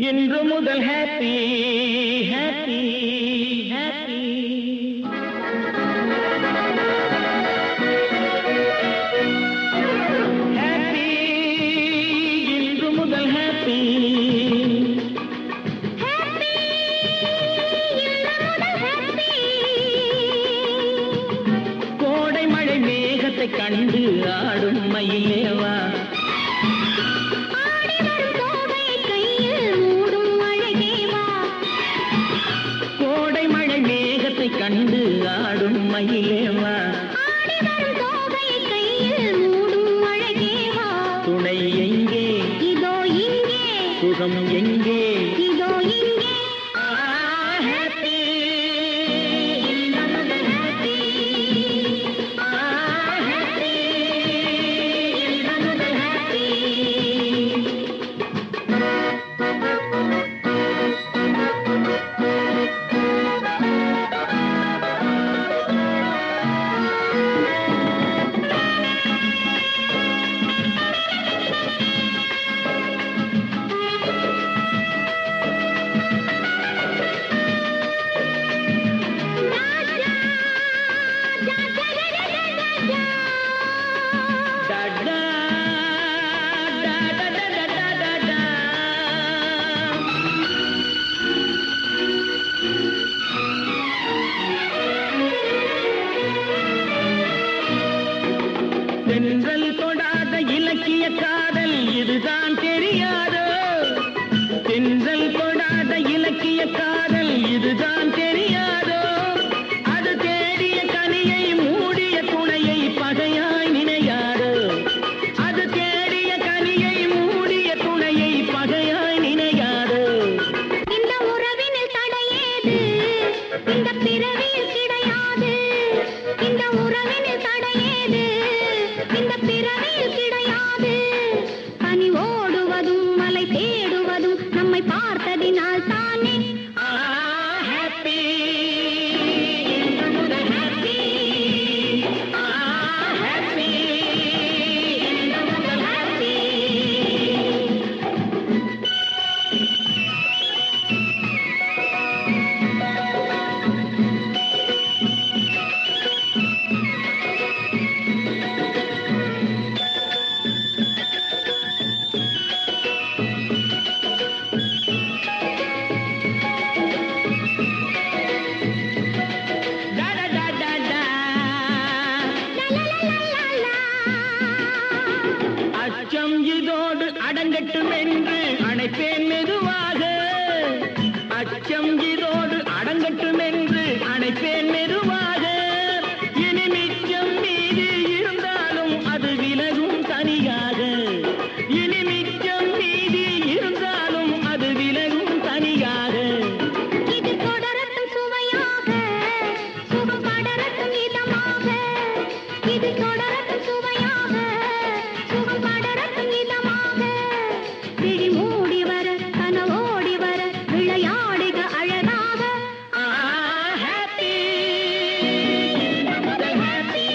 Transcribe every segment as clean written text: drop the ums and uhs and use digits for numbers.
இன்று முதல் happy happy happy happy இன்று முதல் ஹாப்பி கோடை மழை மேகத்தை கண்டு ஆடும் மயிலேவா கண்டு ஆடும் மயிலேவா துணை எங்கே இதோ இங்கே சுகம் எங்கே இதோ இங்கே ஹாப்பி ஹாப்பி ஹாப்பி ஹாப்பி தென்றல் தொடாத இலக்கிய காதல் இதுதான் தெரியாதோ தென்றல் தொடாத இலக்கிய காதல் இதுதான் தெரியாதோ அது தேடிய கனியை மூடிய துணையை பகையாய் நினையாதோ அது தேடிய கனியை மூடிய துணையை பகையாய் நினையாதோ இந்த உறவினில் தடையேது இந்த பிறவியில் கிடையாது இந்த உறவினில் தடையேது இந்த பிறவியில் கிடையாது பனி ஓடுவதும் மலை தேடுவதும் நம்மை பார்த்ததினால் தானே ஹாப்பி ஹாப்பி ஹாப்பி ஹாப்பி அச்சம் இதோடு அடங்கட்டும் என்று அணைப்பேன் மெதுவாக அச்சம் இதோடு அடங்கட்டும் என்று அணைப்பேன் மெதுவாக இனி மிச்சம் மீது இருந்தாலும் அது விலகும் தனியாக இனி மிச்சம் மீது இருந்தாலும் அது விலகும் தனியாக இது தொடரட்டும் சுவையாக சுகம் படரட்டும் இதமாக இது தொடரட்டும் சுவையாக சுகம் படரட்டும் இதமாக விழி மூடி வர கனவோடி வர விளையாடுக அழகாக ஹாப்பி ஹாப்பி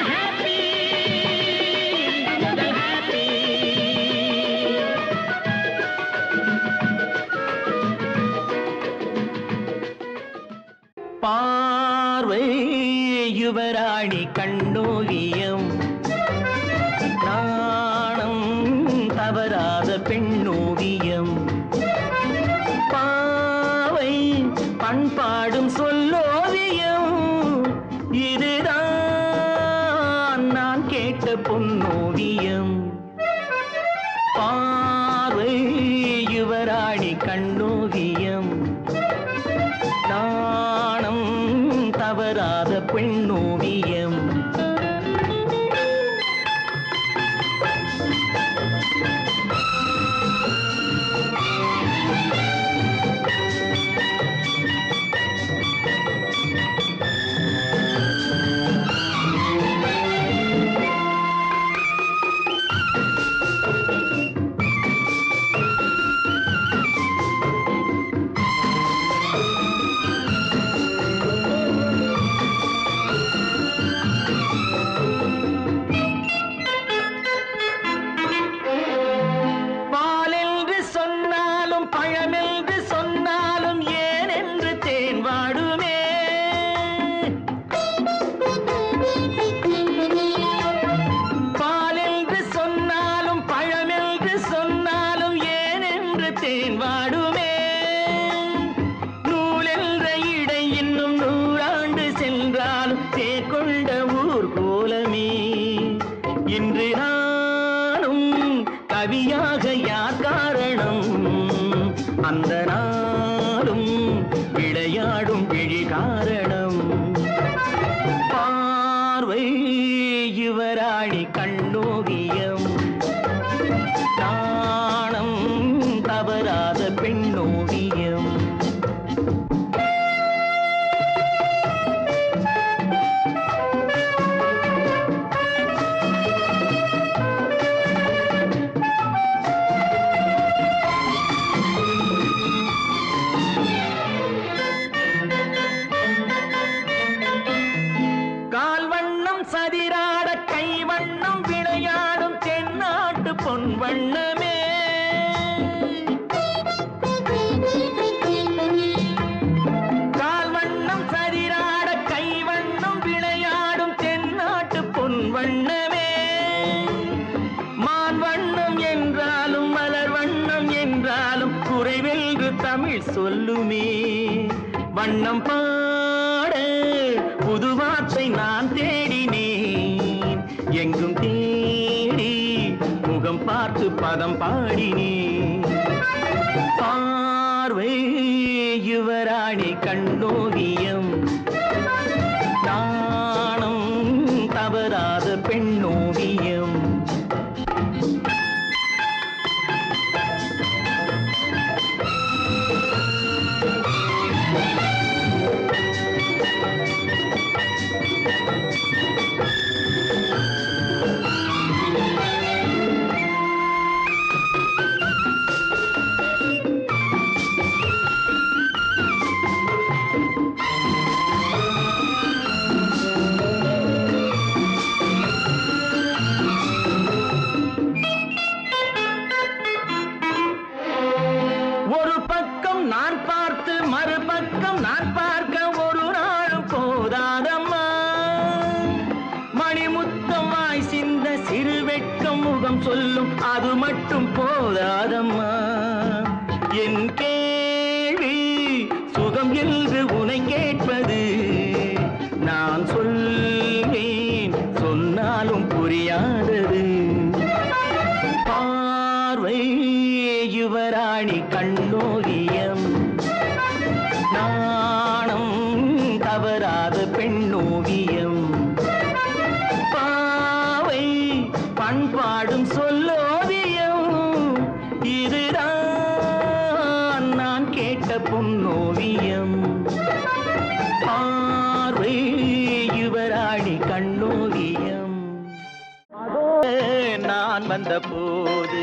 ஹாப்பி ஹாப்பி பார்வை யுவராணி கண்ணோவியம் நாணம் தவறாத பெண்ணோவியம் பாவை பண்பாடும் சொல்லோவியம் இதுதான் நான் கேட்ட பொன்னோவியம் பார்வை யுவராணி கண்ணோவியம் நாணம் தவறாத பெண்ணோவியம் கல்வியாக யார் காரணம்? அந்த நாளும் விளையாடும் விழி காரணம். பார்வை யுவராணி கண்ணோவியம், நாணம் தவறாத பெண்ணோவியம். சதிராட கைவண்ணம் விளையாடும் தென்னாட்டு பொன் வண்ணமே. கால்வண்ணம் சதிராட கைவண்ணம் விளையாடும் தென்னாட்டு பொன் வண்ணமே. மான் வண்ணம் என்றாலும் மலர் வண்ணம் என்றாலும் குறைவென்று தமிழ் சொல்லுமே. வண்ணம் பாட புது வார்த்தை நான் தேடினேன், எங்கும் தேடி முகம் பார்த்து பதம் பாடினேன். பார்வை யுவராணி கண்ணோவியம், நாணம் தவறாத பெண்ணோவியம். ஒரு பக்கம் நான் பார்த்து மறுபக்கம் நான் பார்க்க ஒரு நாளும் போதாதம்மா. மணிமுத்தம் வாய் சிந்த சிறு வெட்கம் முகம் சொல்லும் அது மட்டும் போதாதம்மா. என் கேள்வி சுகம் என்று உனை கேட்பது, நான் சொல்வேன் சொன்னாலும் புரியாதது. பார்வை யுவராணி கண்ணோவியம், நாணம் தவறாத பெண்ணோவியம். பாவை பண்பாடும் சொல்லோவியம், இதுதான் நான் கேட்ட பொன்னோவியம். பார்வை யுவராணி கண்ணோவியம். நான் வந்த போது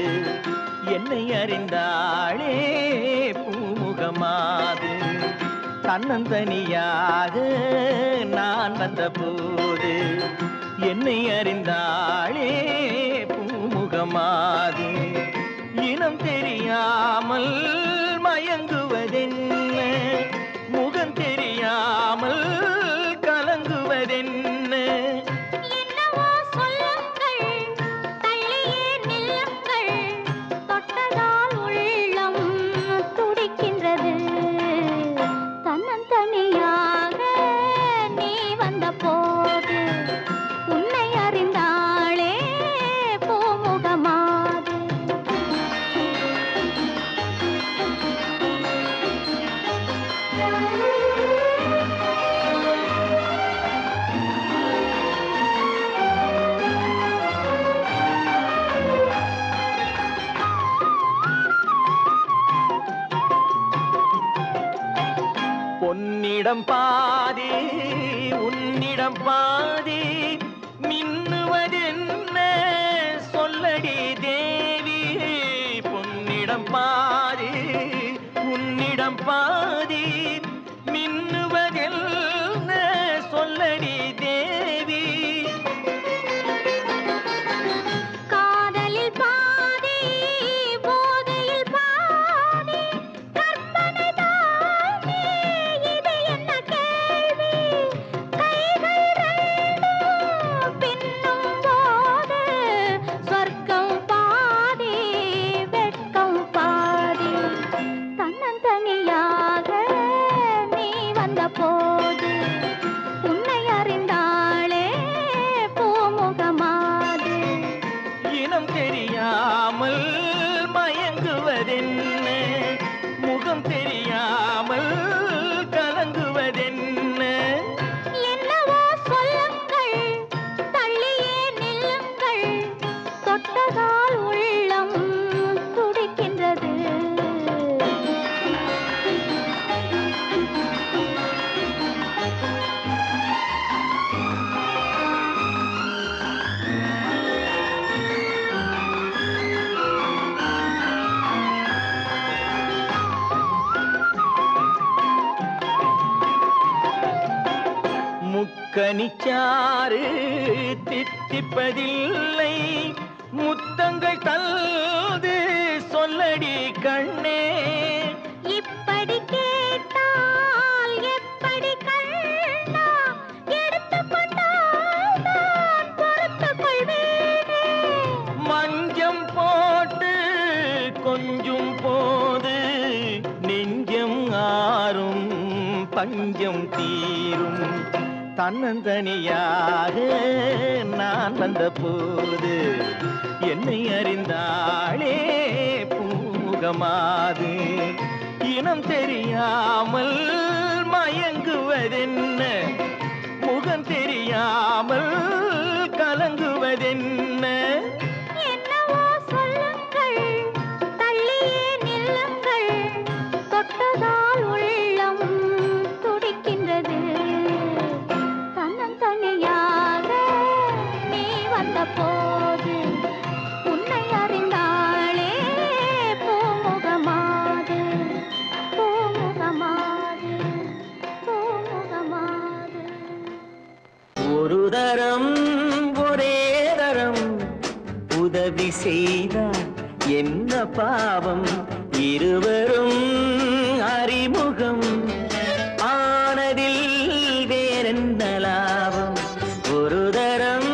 என்னை அறிந்தாளே பூமுகமாது. தன்னந்தனியாக நான் வந்த போது என்னை அறிந்தாளே பூமுகமாது. இனம் தெரியாமல் மயங்குவதென்ன, முகம் தெரியாமல் கலங்குவதென்ன. பொன்னிடம் பாதி உன்னிடம் பாதி மின்னுவதென்ன சொல்லடி தேவி. பொன்னிடம் பாதி உன்னிடம் பாதி மின்னுவதென்ன சொல்லடி தேவி. தன்னந்தனியாக கனிச்சாறு தித்திப்பதில்லை முத்தங்கள் தல்து சொல்லடி கண்ணே இப்படி கேட்டால் எப்படி கண்ணா எடுத்துக்கொண்டால் நான் பொறுத்துக் கொள்வேனே மஞ்சம் போட்டு கொஞ்சம் போது நெஞ்சம் ஆறும் பஞ்சம் தீரும் தன்னந்தனியாக நான் வந்த போது என்னை அறிந்தாளே பூமுகமாது இனம் தெரியாமல் மயங்குவதென்ன முகம் தெரியாமல் கலங்குவதென்ன என்னவோ சொல்லுங்கள் தள்ளியே நில்லுங்கள் தொட்டதால் உள்ளம் துடிக்கின்றது தன்னந்தனியாக நீ வந்த போது உன்னை அறிந்தாளே பூமுகமாது பூமுகமாது பூமுகமாது ஒரு தரம் ஒரே தரம் உதவி செய்தால் என்ன பாவம் இருவரும் அறிமுகம் ஆனதில் வேறென்ன லாபம் ஒரு தரம்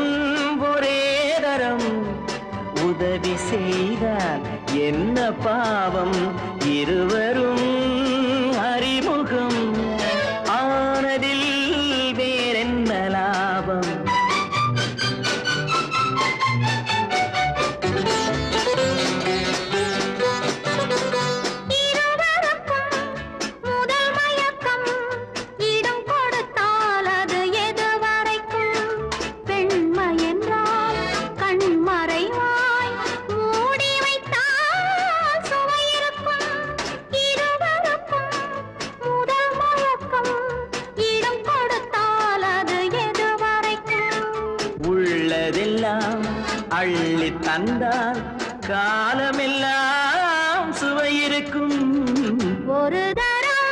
ஒரே தரம் உதவி செய்தால் என்ன பாவம் இருவரும் அறிமுகம் ஆனதில் வேறென்ன லாபம் முதல் மயக்கம் இடம் கொடுத்தால் அது எதுவரைக்கும் பெண்மை என்றால் கண்மறைவாய் மூடி வைத்தால் சுவை இருக்கும் இருவருக்கும் முதல் மயக்கம் இடம் கொடுத்தால் அது எதுவரைக்கும் உள்ளதெல்லாம் அள்ளி தந்தால் காலமெல்லாம் சுவை இருக்கும் ஒரு தரம்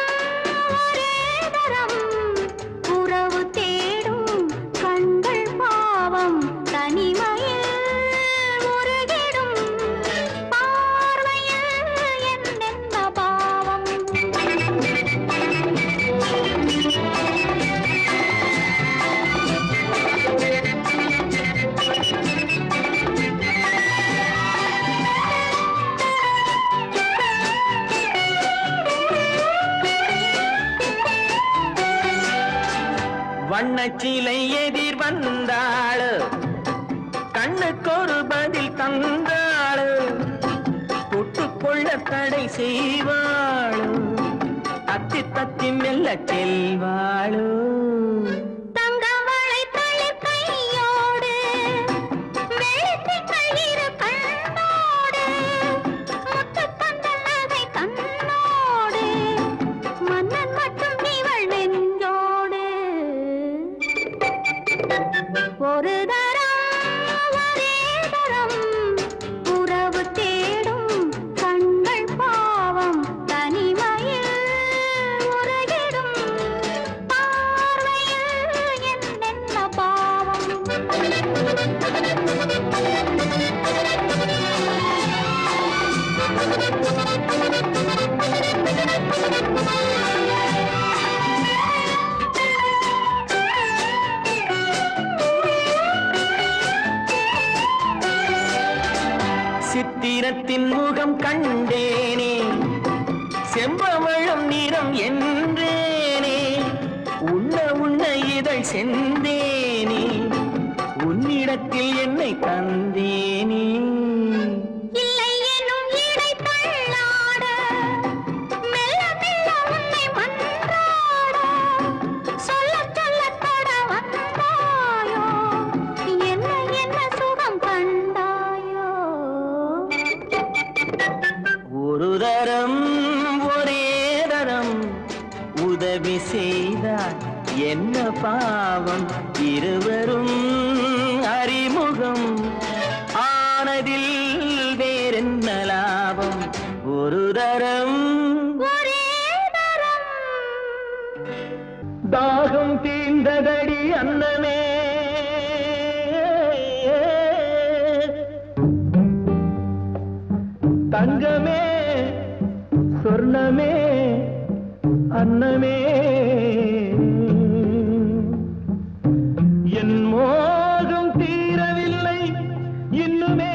ஒரே தரம் உறவு தேடும் கண்கள் பாவம் தனிமையில் உருகிடும் பார்வையில் என்னென்ன பாவம் வண்ணச்சிலை எதிர் வந்தாளு கண்ணுக்கொரு பதில் தந்தாளு தொட்டுக்கொள்ள தடை செய்வாளு தத்தி தத்தி மெல்ல செல்வாளு தங்கவளை தளிர் கையோடு வெள்ளித்திங்கள் இரு கண்ணோடு முத்துப்பந்தல் நகை கண்ணோடு மன்னன் மட்டும் இவள் நெஞ்சோடு ஒரு தரம் ஒரே தரம் உறவு தேடும் கண்கள் பாவம் தனிமையில் உருகிடும் பார்வையில் என்னென்ன பாவம் சித்திரத்தின் முகம் கண்டேனே செம்பவளம் நிறம் என்றேனே உண்ண உண்ண இதழ் செந்தேனே உன்னிடத்தில் என்னை தந்தேனே இல்லை எனும் இடை தள்ளாட மெல்ல மெல்ல உன்னை மன்றாட சொல்லச் சொல்லத் தொட வந்தாயோ என்ன என்ன சுகம் கண்டாயோ ஒரு தரம் ஒரே தரம் உதவி செய்தால் என்ன பாவம் இருவரும் அறிமுகம் ஆனதில் வேறென்ன லாபம் ஒரு தரம் ஒரே தரம் தாகம் தீர்ந்த தீர்ந்ததடி அன்னமே தங்கமே சொர்ணமே அன்னமே என் மோகம் தீரவில்லை இன்னுமே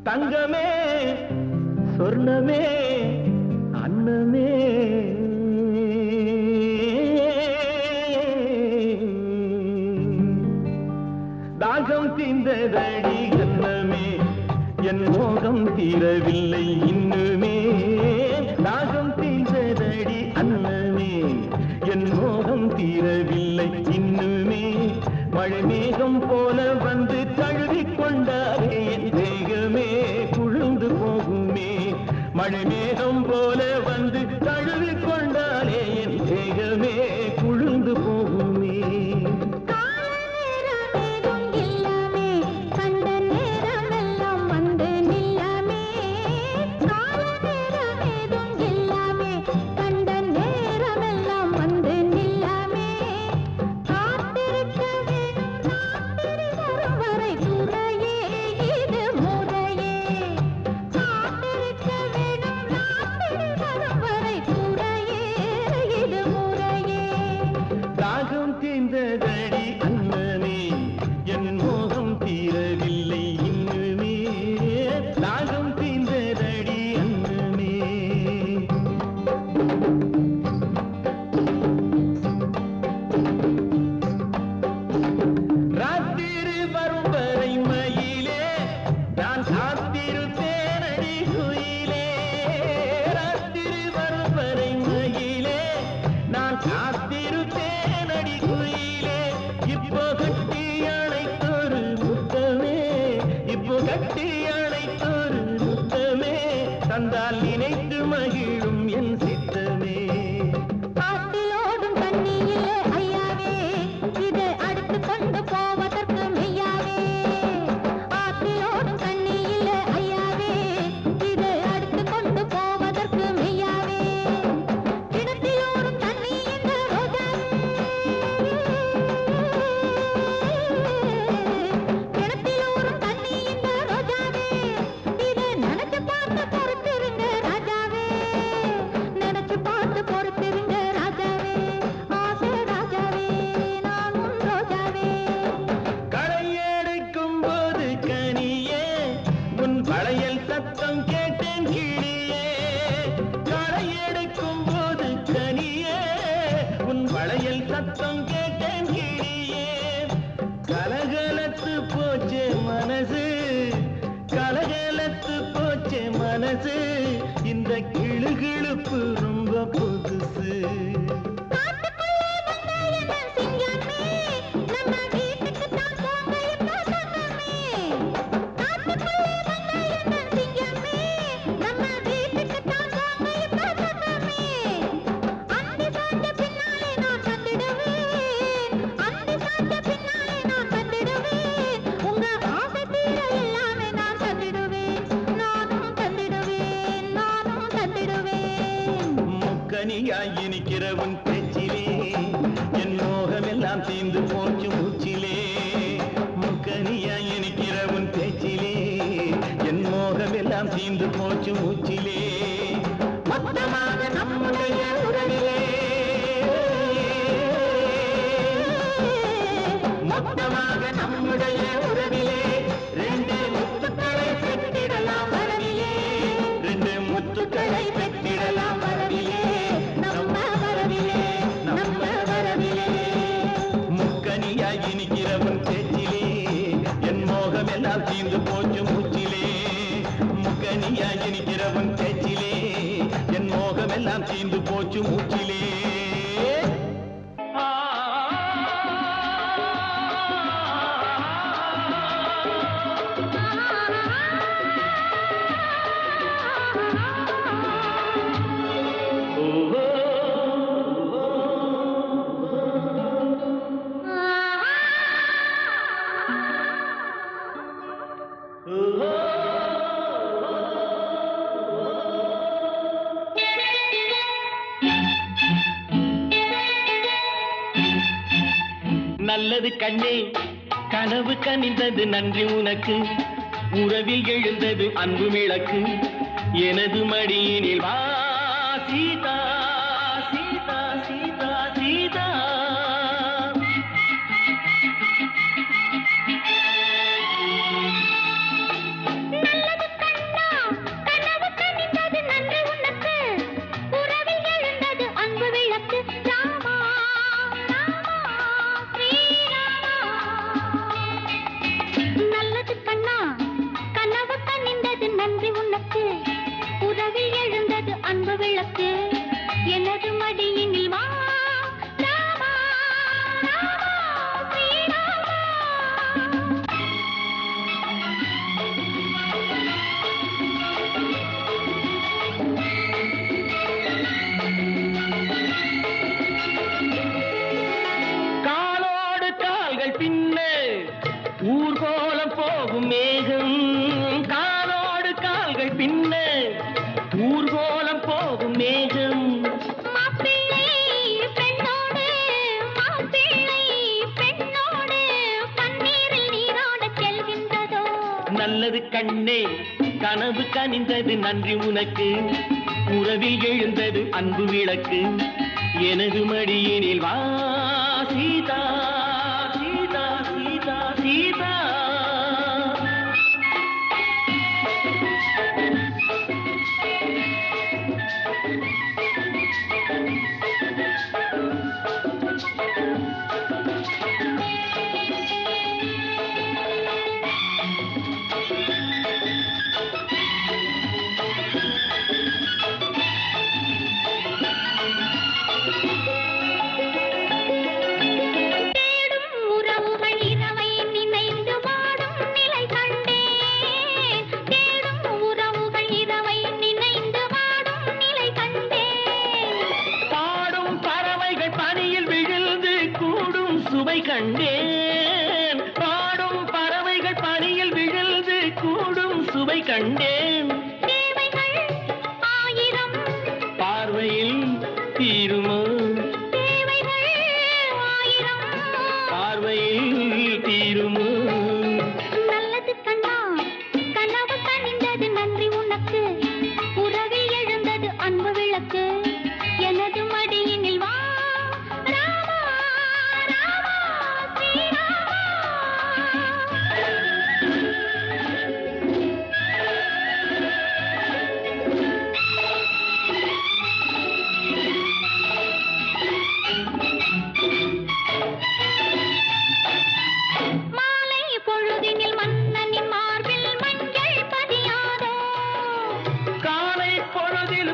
தங்கமே சொர்ணமே அன்னமே தாகம் தீர்ந்ததடி அன்னமே என் மோகம் தீரவில்லை இன்னுமே தாகம் தீர்ந்ததடி அன்னமே என் மோகம் தீரவில்லை இன்னுமே மழை மேகம் போல வந்து தழுவிக் கொண்டாரே என் தேகமே குழுந்து போகுமே மழை மேகம் போல வந்து தழுவிக் கொண்டாரே என் தேகமே குழுந்து போகுமே தீர்ந்ததடி அன்னமே என் மோகம் தீரவில்லை இன்னுமே தாகம் தீர்ந்ததடி அன்னமே ராத்திரி வரும் வரை மயிலே நான் காத்திருப்பேனடி குயிலே ராத்திரி வரும் வரை மயிலே நான் காத்திருப்பேன் இப்போ கட்டி அணைத்தொரு முத்தமே இப்போ கட்டி அணைத்தொரு முத்தமே தந்தால் நினைத்து மகிழும் என் சித்தமே ஆற்றிலோடும் தண்ணியிலே ஐயாவே இதை அடுத்து கொண்டு போவதற்கு மெய்யாவே ஆற்றிலோடும் தண்ணியிலே ஐயாவே இதை அடுத்து கொண்டு போவதற்கு மெய்யாவே கிணத்திலோடும் தண்ணி இந்த ரோஜா கிணத்திலோடும் தண்ணி இந்த ரோஜாவே இதை நினைச்சு பார்த்து பொறுத்திருங்க ராஜாவே நினைச்சு பார்த்து பொறுத்திருங்க ராஜாவே ஆசை ராஜாவே நான் உன் ரோஜாவே களையெடுக்கும் போது கனியே உன் வளையல் சத்தம் கேட்டேன் கிளியே களையெடுக்கும் போது கனியே உன் வளையல் சத்தம் கேட்டேன் கிளியே கலகலத்து போச்சே மனசு கலகலத்து போச்சே மனசு இந்த கிளுகிளுப்பு ரொம்ப புதுசு காட்டுக்குள்ளே வந்த என்ன சிங்கமே நம்ம வீட்டுக்கு தான் போங்க இப்போ தங்கமே காட்டுக்குள்ளே வந்த என்ன சிங்கமே நம்ம வீட்டுக்கு தான் போங்க இப்போ தங்கமே அந்தி சாய்ந்த பின்னாலே நான் வந்துடுவேன் அந்தி சாய்ந்த பின்னாலே நான் வந்துடுவேன் உங்க ஆசை தீர எல்லாமே நான் தந்திடுவேன் நானும் தந்திடுவேன் நானும் தந்திடுவேன் முக்கனியாய் இனிக்கிற உன் பேச்சிலே என் மோகமெல்லாம் தீர்ந்து போச்சு மூச்சிலே முக்கனியாய் இனிக்கிற உன் பேச்சிலே என் மோகமெல்லாம் தீர்ந்து போச்சு மூச்சிலே மொத்தமாக நம்முடைய உறவிலே மொத்தமாக நம்முடைய உறவிலே ரெண்டு முத்துக்களை பெற்றிடலாம் வரவிலே ரெண்டு முத்துக்களை பெற்றிடலாம் வரவிலே நம்ம வரவிலே நம்ம வரவிலே முக்கனியாய் இனிக்கிறவன் பேச்சிலே என் மோகமெல்லாம் தீர்ந்து போச்சு மூச்சிலே முக்கனியாய் இனிக்கிறவன் பேச்சிலே என் மோகமெல்லாம் தீர்ந்து போச்சு மூச்சிலே நல்லது கண்ணே கனவு கனிந்தது நன்றி உனக்கு உறவில் எழுந்தது அன்பு விளக்கு எனது மடியினில் வா சீதா சீதா சீதா சீதா எனது மடியினில் வா ராமா ராமா ஸ்ரீராமா காலோடு கால்கள் பின்னே ஊர்கோலம் போகும் மேகம் காலோடு கால்கள் பின்னே ஊர்கோலம் போகும் மேகம் நல்லது கண்ணே கனவு கனிந்தது நன்றி உனக்கு உறவில் எழுந்தது அன்பு விளக்கு எனது மடியினில் வா சீதா சீதா சீதா சீதா சுவை கண்டேன் பாடும் பறவைகள் பனியில் விழுந்து கூடும் சுவை கண்டேன் ஆயிரம் பார்வையில் தீருமோ ஆயிரம் பார்வையில் தீருமோ நல்லது கண்ணா கனவு கனிந்தது நன்றி உனக்கு உறவில் எழுந்தது அன்பு விளக்கு எனது மடியினில் வா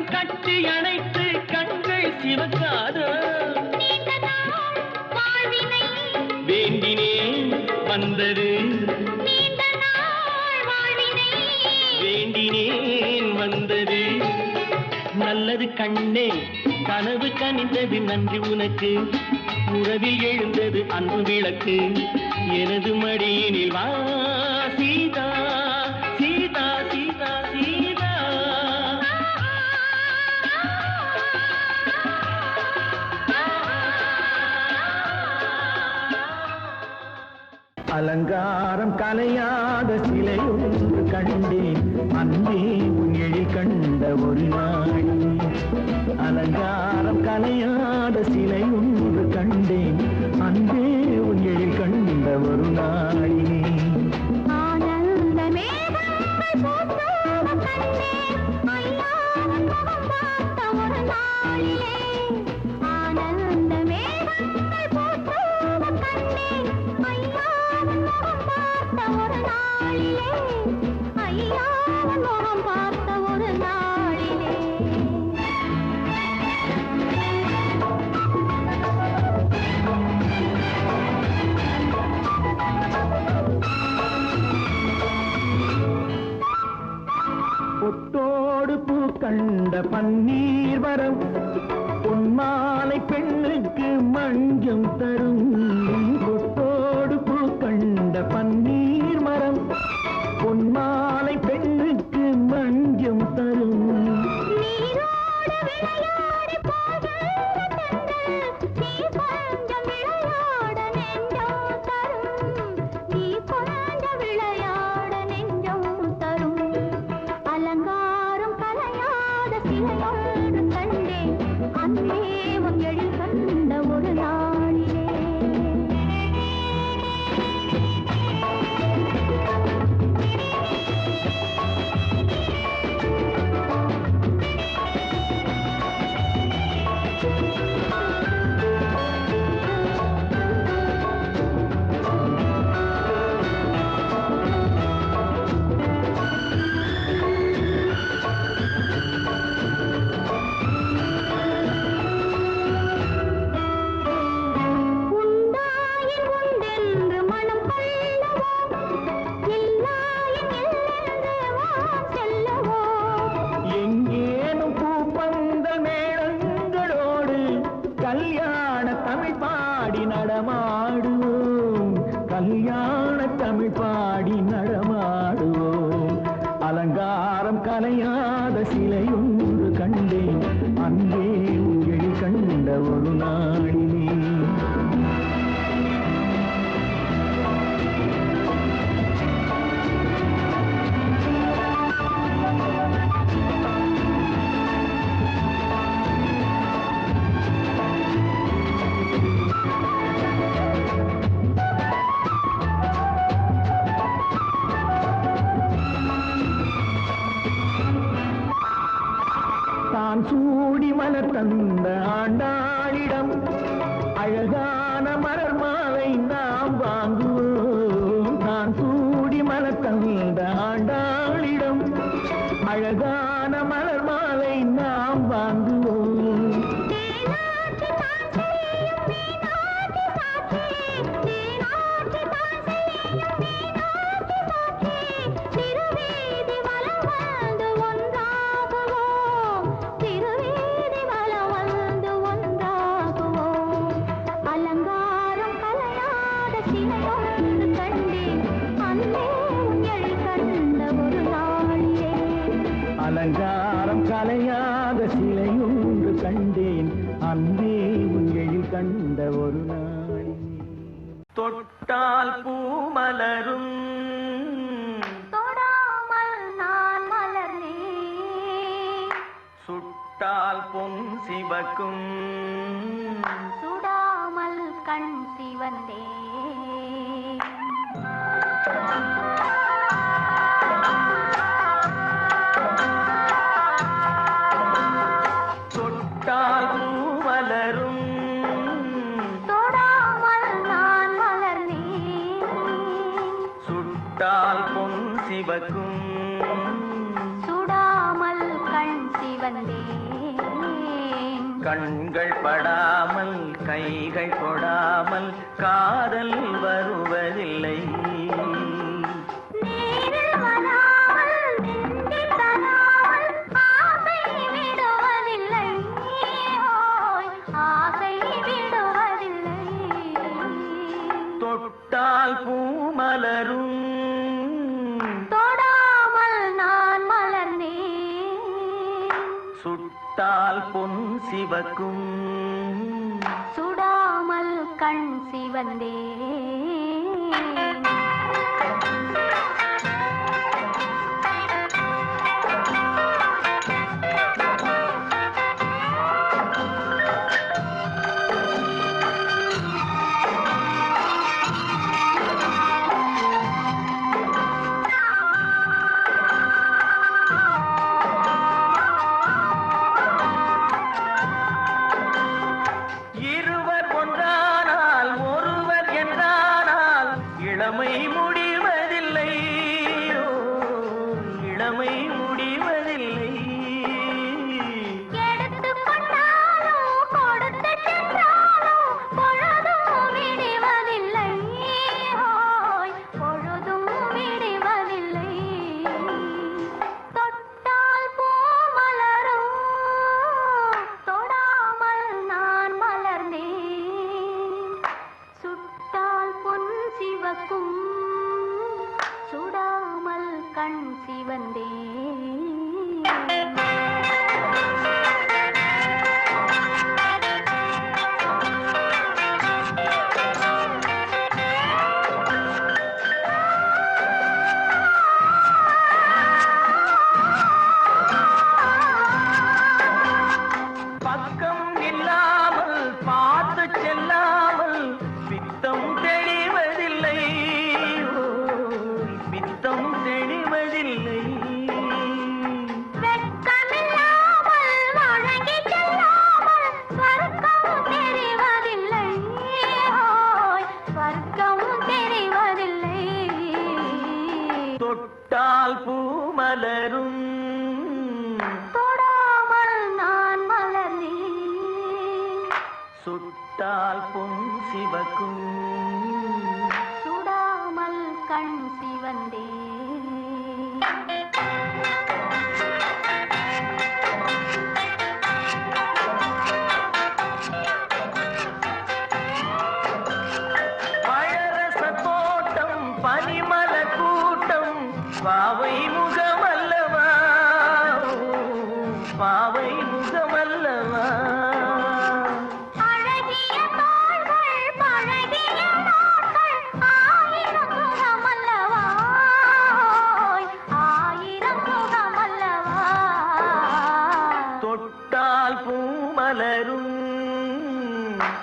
கட்டி அணைத்து கண்கள் சிவக்காதோ வேண்டினேன் வந்தது வேண்டினேன் வந்தது நல்லது கண்ணே கனவு கனிந்தது நன்றி உனக்கு உறவில் எழுந்தது அன்பு விளக்கு எனது மடியினில் வா சீதா சீதா சீதா சீதா அலங்காரம் கலையாத சிலை ஒன்று கண்டேன் அன்பே உன் எழில் கண்ட ஒரு நாள் அலங்காரம் கலையாத சிலை ஒன்று கண்டேன் அன்பே உன் எழில் கண்ட ஒரு நாளினே ஆனந்த மேகங்கள் பூத்தோட கண்டேன் ஐயாவின் முகம் பார்த்த ஒரு நாளிலே ஆனந்த மேகங்கள் பூத்தோட கண்டேன் ஐயாவின் முகம் பார்த்த ஒரு நாளிலே ஐயாவின் முகம் பார்த்த ஒரு நாளிலே பொட்டோடு பூ கண்ட பன்னீர் வரம் பொன்மாலை பெண்ணுக்கு மஞ்சம் தரும் பொட்டோடு பூ கண்ட பன்னீர் மரம் பொன்மாலை பெண்ணுக்கு மஞ்சம் தரும் நீரோடு விளையாடி போகிற தென்றல் நீ கொஞ்சம் விளையாட நெஞ்சம் கல்யாண தமிழ் பாடி நடமாடுவோம், கல்யாண தமிழ் பாடி நடமாடுவோம். அலங்காரம் கலையாத சிலையொன்று கண்டேன், அங்கே உங்கள் கண்ட ஒரு நாளிலே. தான் சூடி மலர் தந்த ஆண்டாளிடம் அழகான மலர் மாலை நாம் வாங்குவோம். தான் சூடி மலர் தந்த ஆண்டாளிடம் அழகான மலர் மாலை நாம் வாங்குவோம். அலங்காரம் கலையாத சிலையொன்று கண்டேன், அன்பே உன் எழில் கண்ட ஒரு நாளிலே. தொட்டால் பூ மலரும், தொடாமல் நான் மலர்ந்தேன். சுட்டால் பொன் சிவக்கும், சுடாமல் கண் சிவந்தேன். தொட்டால் பூ மலரும், தொடாமல் நான் மலர்ந்தேன். சுட்டால் பொன் சிவக்கும், சுடாமல் கண் சிவந்தேன். கண்கள் படாமல் கைகள் கொடாமல் காதல் வருவதில்லை. நேரில் வராமல் நெஞ்சில் தராமல் ஆசை விடுவதில்லை. ஓய், ஆசை விடுவதில்லை. தொட்டால் பூ மலரும், தொடாமல் நான் மலர்ந்தேன். சுட்டால் பொன் சிவக்கும், சுடாமல் கண் சிவந்தேன். இருவர் ஒன்றானால் ஒருவர் என்றானால் இளமை முடிவதில்லை, இளமை முடிவதில்லை. எடுத்துக் கொண்டாலும் கொடுத்து சென்றாலும் பொழுதும் விடுவதில்லை. ஓய், பொழுதும் விடுவதில்லை. தொட்டால் பூ மலரும், தொடாமல் நான் மலர்ந்தேன். சுட்டால் பொன் சிவக்கும், சுடாமல் கண் சிவந்தேன். பக்கம் இல்லாமல் பார்த்து செல்லாமல் பித்தம் தெளிவதில்லை, பித்தம் தெளிவதில்லை. வெட்கமில்லாமல் வழங்கிச் செல்லாமல் ஸ்வர்க்கம் தெரிவதில்லை. ஓய், ஸ்வர்க்கம் தெரிவதில்லை. தொட்டால் பூ மலரும், தொடாமல் நான் மலர்ந்தேன். சுட்டால் பொன் சிவக்கும், சுடாமல் கண் சிவந்தேன்.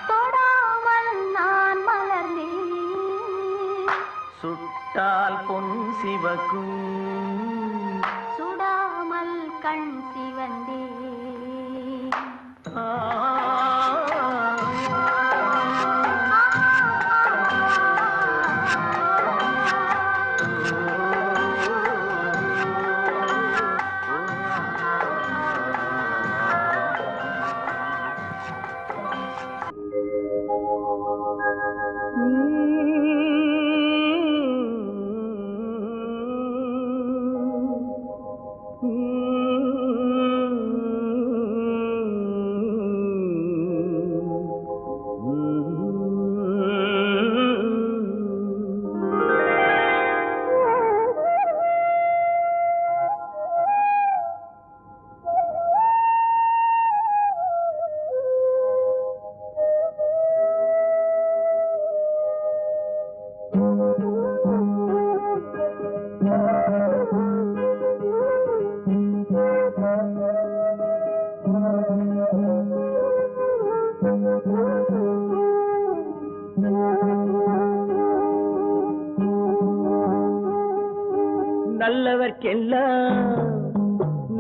தொடாமல் நான் மலர்ந்தேன் சுட்டால் பொன் சிவக்கும் சுடாமல் கண் சிவந்தேன்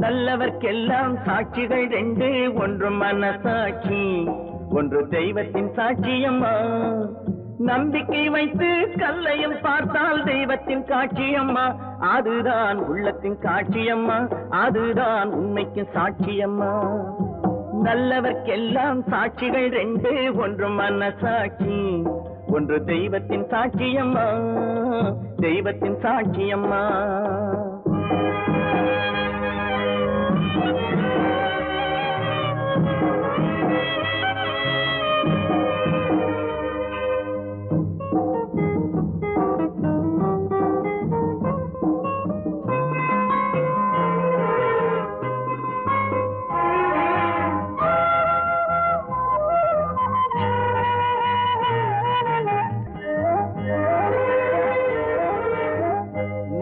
நல்லவர்க்கெல்லாம் சாட்சிகள் ரெண்டு, ஒன்று மனசாட்சி, ஒன்று தெய்வத்தின் சாட்சியம்மா. நம்பிக்கை வைத்து கல்லையும் பார்த்தால் தெய்வத்தின் காட்சியம்மா. அதுதான் உள்ளத்தின் காட்சியம்மா, அதுதான் உண்மைக்கு சாட்சியம்மா. நல்லவர்க்கெல்லாம் சாட்சிகள் ரெண்டு, ஒன்று மனசாட்சி, ஒன்று தெய்வத்தின் சாட்சியம்மா, தெய்வத்தின் சாட்சியம்மா.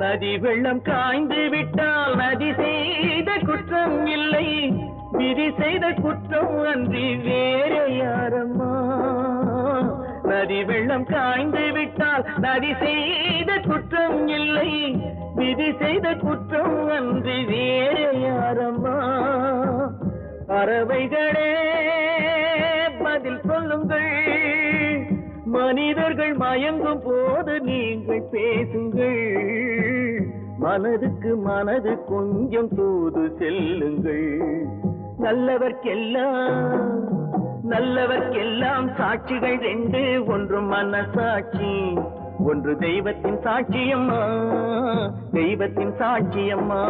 நதி வெள்ளம் காய்ந்து விட்டால் நதி செய்த குற்றம் இல்லை, விதி செய்த குற்றம் அன்றி வேறு யாரம்மா. நதி வெள்ளம் காய்ந்து விட்டால் நதி செய்த குற்றம் இல்லை, விதி செய்த குற்றம் அன்றி வேறு யாரம்மா. பறவைகளே பதில் சொல்லுங்கள், மனிதர்கள் மயங்கும் போது நீங்கள் பேசுங்கள். மனதுக்கு மனது கொஞ்சம் தூது செல்லுங்கள். நல்லவர்க்கெல்லாம் சாட்சிகள் ரெண்டு, ஒன்று மனசாட்சி, ஒன்று தெய்வத்தின் சாட்சியம்மா, தெய்வத்தின் சாட்சியம்மா.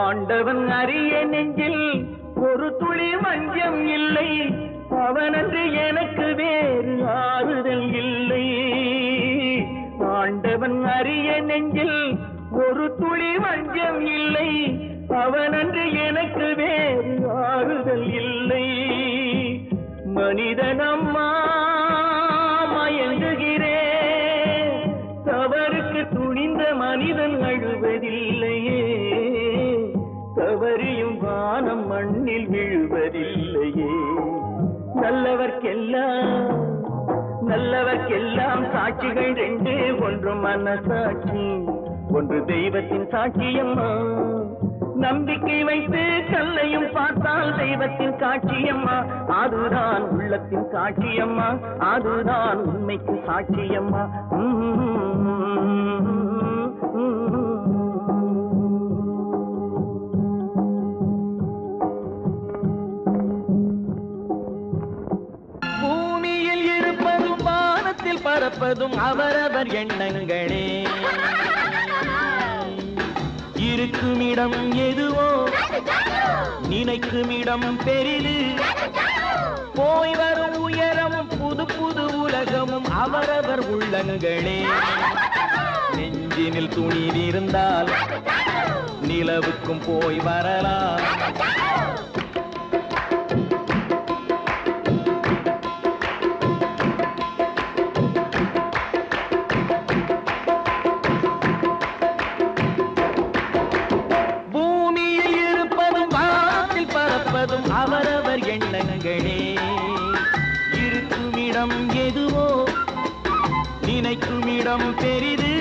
ஆண்டவன் அறிய நெஞ்சில் ஒரு துளி வஞ்சம் இல்லை, அவனன்று எனக்கு வேறு ஆறுதல் இல்லை. ஆண்டவன் அறிய நெஞ்சில் ஒரு துளி வஞ்சம் இல்லை, அவனன்று எனக்கு வேறு ஆறுதல் இல்லை. மனிதனம்மா மயங்குகிறேன், தவறுக்கு துணிந்த மனிதன் அழுவதில்லையே, தவறியும் வானம் மண்ணில் விழுவதில்லையே. நல்லவர்க்கெல்லாம் சாட்சிகள் ரெண்டு, ஒன்று மனசாட்சி, ஒன்று தெய்வத்தின் சாட்சியம்மா. நம்பிக்கை வைத்து கல்லையும் பார்த்தால் தெய்வத்தின் காட்சியம்மா, அதுதான் உள்ளத்தின் காட்சியம்மா, அதுதான் உண்மைக்கு சாட்சியம்மா. பூமியில் இருப்பதும் வானத்தில் பறப்பதும் அவரவர் எண்ணங்களே. இருக்கும் இடம் எதுவோ நினைக்கும் இடம் பெரிது, போய் வரும் உயரம் புது புது உலகம். உலகமும் அவரவர் உள்ளங்களே. நெஞ்சினில் துணிவிருந்தால் நிலவுக்கும் போய் வரலாம். பூமியில் இருப்பதும் வானத்தில் பறப்பதும் அவரவர் எண்ணங்களே. இருக்குமிடம் எதுவோ நினைக்குமிடம் பெரிது.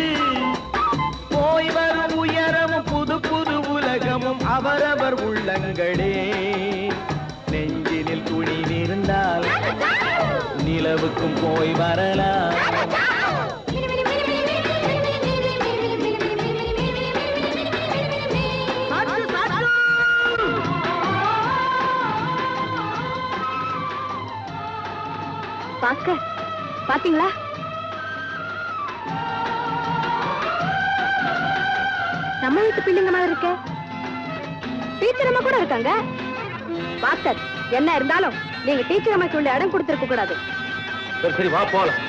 போய் வரும் உயரமும் புது புது உலகமும் அவரவர் உள்ளங்களே. நெஞ்சினில் துணிவிருந்தால் நிலவுக்கும் போய் வரலாம். பாஸ்கர், பாத்தீங்களா? நம்ம வீட்டு பிள்ளைங்க மாதிரி இருக்க. டீச்சர் அம்மா கூட இருக்காங்க. பாஸ்கர், என்ன இருந்தாலும் நீங்க டீச்சர் அம்மாக்கு உள்ள இடம் கொடுத்திருக்க கூடாது. சரி வா போலாம்.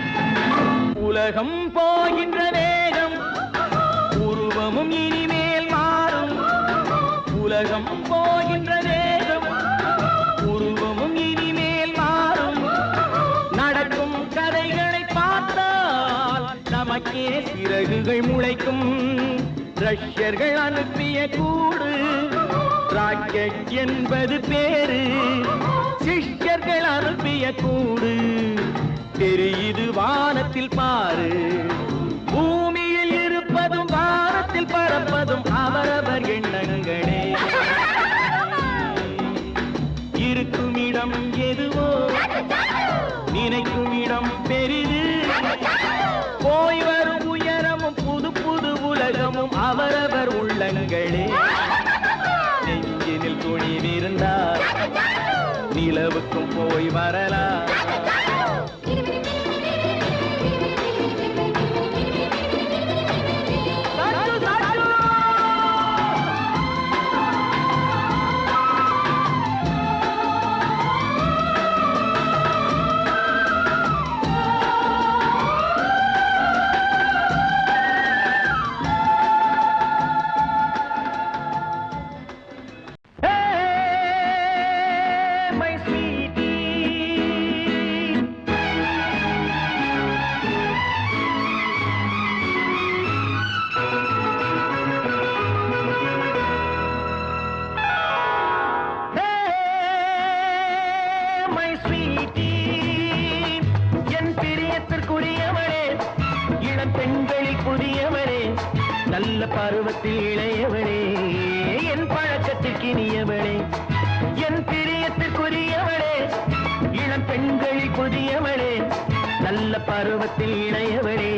உலகம் போகின்ற வேகம் உருவமும் இனிமேல் மாறும். உலகம் போகின்ற வேகம் உருவமும் இனிமேல் மாறும். நடக்கும் கதைகளை பார்த்தால் நமக்கே சிறகுகள் முளைக்கும். ரஷ்யர்கள் அனுப்பிய கூடு ராக்கெட் என்பது பேரு. சிஷ்யர்கள் அனுப்பிய கூடு தெரியுது வானத்தில் பாரு. பூமியில் இருப்பதும் வானத்தில் பறப்பதும் அவரவர் எண்ணங்களே. இருக்குமிடம் எதுவோ நினைக்கும் இடம் பெரிது. போய் வரும் உயரமும் புது புது உலகமும் அவரவர் உள்ளங்களே. நெஞ்சினில் துணிவிருந்தால் நிலவுக்கும் போய் வரலாம். நல்ல பருவத்தில் இளையவளே, என் பழக்கத்திற்கு இனியவளே. என் பிரியத்திற்குரியவளே, இளம் பெண்களில் புதியவளே. நல்ல பருவத்தில் இளையவளே,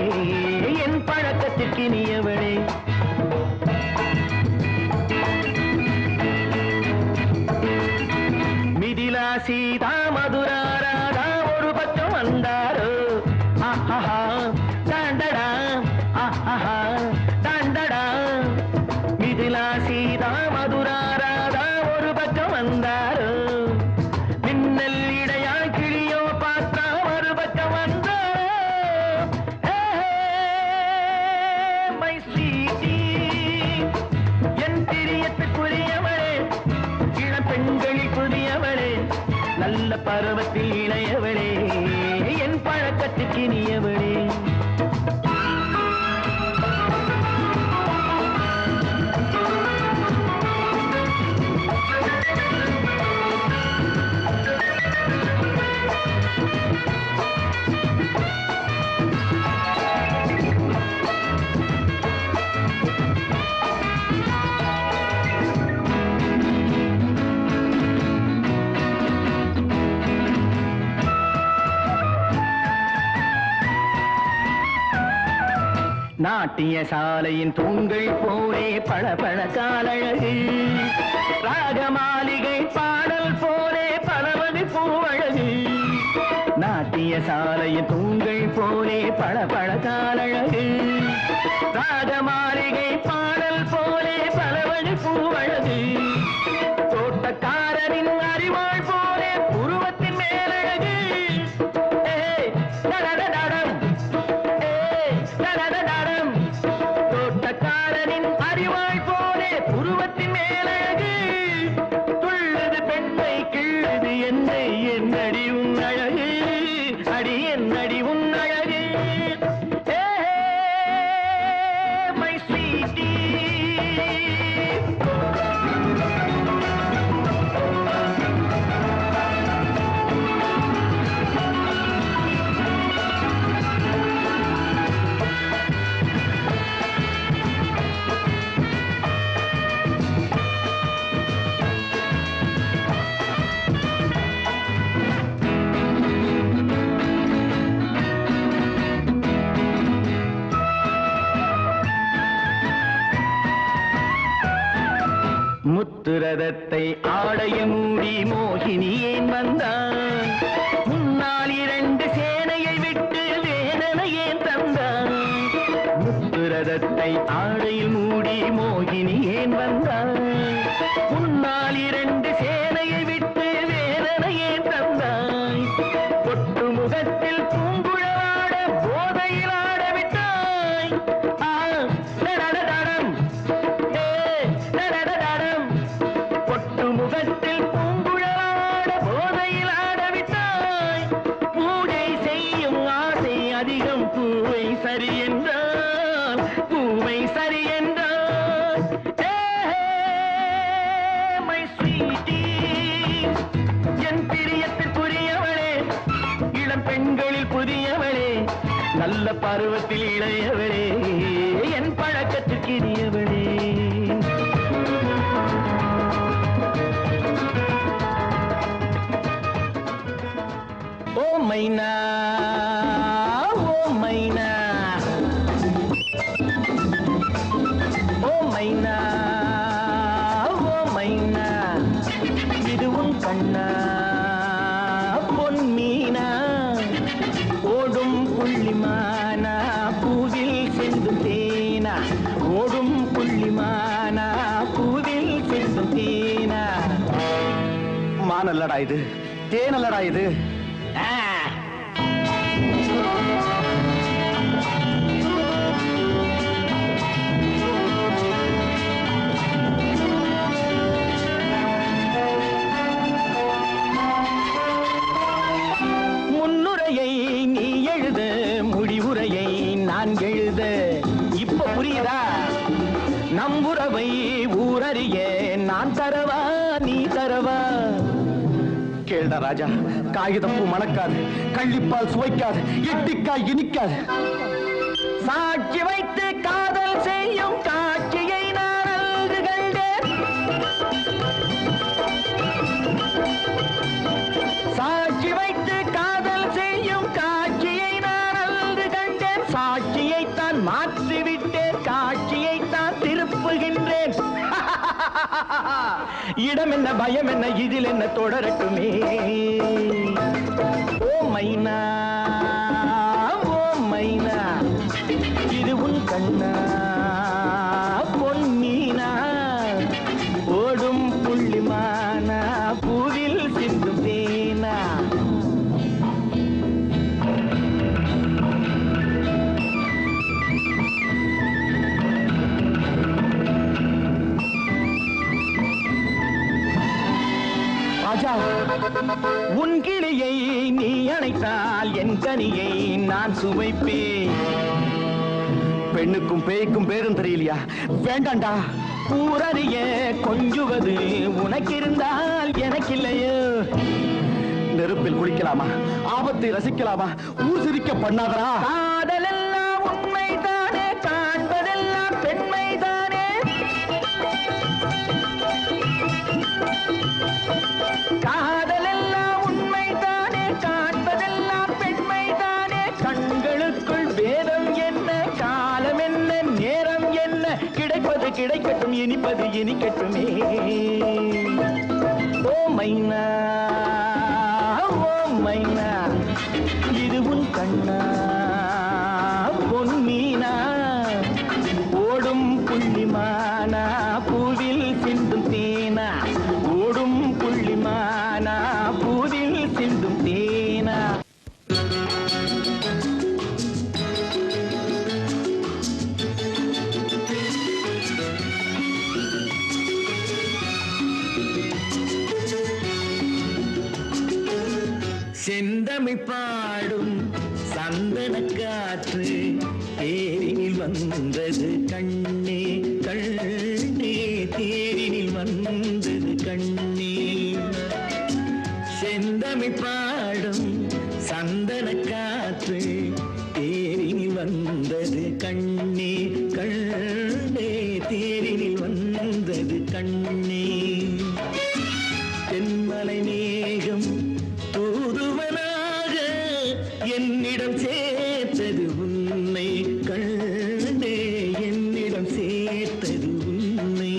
என் பழக்கத்திற்கு இனியவளே. மிதிலா சீதா மதுரா ராதா ஒரு பக்கம் வந்தாரோ. ஆஹா தாண்டடா, ஆஹா தாண்டடா. மிதிலா சீதா மதுரா ராதா ஒரு பக்கம் வந்தாரோ. மின்னல் இடையா கிளியோ பார்த்தா ஒரு பக்கம் வந்தாரோ. மை ஸ்வீட்டி, என் பிரியத்துக்குரியவளே, இளம் பெண்களில் புதியவளே. நல்ல பருவத்தில் இளையவளே, என் பழக்கத்துக்கு இனியவளே. நாட்டிய சாலையின் தூண்கள் போலே பளபள காலழகு. ராக மாளிகை பாடல் போலே பலவகை பூவழகு. நாட்டிய சாலையின் தூண்கள் போலே பளபள காலழகு. ராக மாளிகை பாடல் போலே பலவகை பூவழகு. தோட்டக்காரரின் அறிவாள் போலே உருவத்தின் மேலழகு. தடதடடம் தோட்டக்காரனின் அறிவாள் போலே புருவத்தின் மேலழகு துள்ளது பெண்ணை கிள்ளுது என்னை என்னடி உன் அழகு அடி என்னடி உன் அழகு மை ஸ்வீட்டி முத்துரதத்தை ஆடைய மூடி மோகினி ஏன் வந்தான் முன்னால் 2 சேனையை விட்டு வேதனை ஏன் தந்தான் முத்துரதத்தை ஆடையில் மூடி மோகினி ஏன் வந்தான் முன்னால் 2 சேனையை விட்டு வேதனை ஏன் தந்தாய் பொட்டு முகத்தில் பூங்குழலாட போதையில் ஆட விட்டாய் தடதடடம் பொட்டு முகத்தில் பூங்குழலாட போதையில் ஆடவிட்டாய் பூஜை செய்யும் ஆசை அதிகம் பூவை சரி என்றால் பூவை சரி என்றால் மை ஸ்வீட்டி என் பிரியத்தில் புரியவளே இளம் பெண்களில் புதியவளே நல்ல பருவத்தில் இளையவளே என் பழக்கத்துக்கு இனியவளே ஓ மைனா ஓ மைனா ஓ மைனா ஓ மைனா இது உன் கண்ணா பொன் மீனா ஓடும் புள்ளிமானா பூவில் செல்லும் தேனா ஓடும் புள்ளிமானா பூவில் செல்லும் தேனா மானல்லடா இது தேனல்லடா இது முன்னுரையை நீ எழுத முடிவுரையை நான் எழுத இப்ப புரியுதா நம்புறவை ஊரறிய நான் தரவா நீ தரவா கேள்டா ராஜா காகிதப்பூ மணக்காது கள்ளிப்பால் சுவைக்காது எட்டிக்காய் இனிக்காது சாட்சி வைத்து காதல் செய்யும் காட்சியை நான் அன்று கண்டேன் சாட்சி வைத்து காதல் செய்யும் காட்சியை நான் அன்று கண்டேன் சாட்சியைத்தான் மாற்றிவிட்டேன் காட்சியைத்தான் திருப்புகின்றேன் இடம் என்ன பயம் என்ன இதில் என்ன தொடரட்டுமே ஓ மைனா ஓ மைனா இது உன் கண்ணா பொன் மீனா ஓடும் புள்ளிமானா பூவில் சிந்தும் தேனா ராஜா உன் கிளியை நீ அணைத்தால் என் கனியை நான் சுவைப்பேன் பெண்ணுக்கும் பேய்க்கும் பேரும் தெரியலையா வேண்டாண்டா ஊரறிய கொஞ்சுவது உனக்கு இருந்தால் எனக்கு இல்லையோ நெருப்பில் குளிக்கலாமா ஆபத்தை ரசிக்கலாமா ஊர் சிரிக்க பண்ணாதரா காதலெல்லாம் உண்மைதானே காண்பதெல்லாம் பெண்மைதானே காதலெல்லாம் உண்மைதானே காண்பதெல்லாம் பெண்மைதானே கண்களுக்குள் வேதம் என்ன காலம் என்ன நேரம் என்ன கிடைப்பது கிடைக்கட்டும் இனிப்பது இனிக்கட்டுமே ஓ மைனா ஓ மைனா இது உன் கண்ணா பொன் மீனா ஓடும் புள்ளிமானா பூவில் சிந்தும் தேனா ஓடும் புள்ளிமானா பூவில் சிந்தும் தேனா செந்தமிழ் பாடும் சந்தன காற்று தேரினில் வந்தது கண்ணே கண்ணே தேரினில் வந்தது கண்ணே செந்தமிழ் பாடும் சந்தன காற்று தேரினில் வந்தது கண்ணே கண்ணே தேரினில் வந்தது கண்ணே தென்மலை மேகம் தூதுவனாக என்னிடம் சேர்த்தது உன்னை கண்ணே என்னிடம் சேர்த்தது உன்னை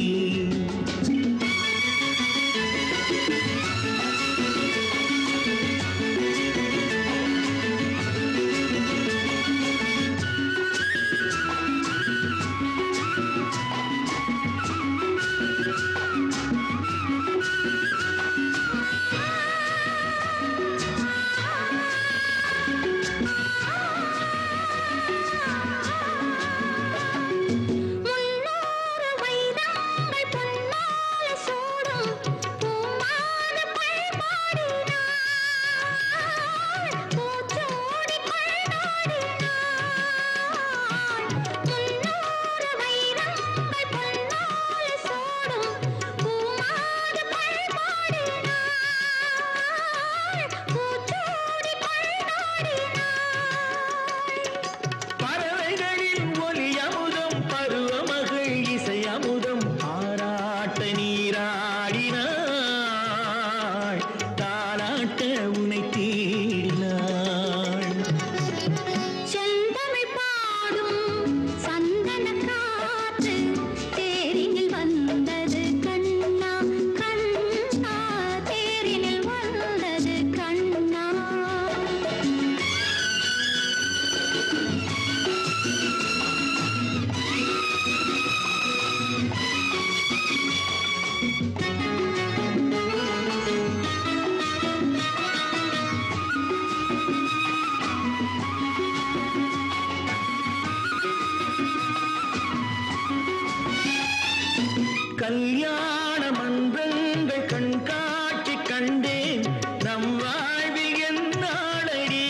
கல்யாண மன்றங்கள் கண்காட்சி கண்டேன் நம் வாழ்வில் என்னாளடி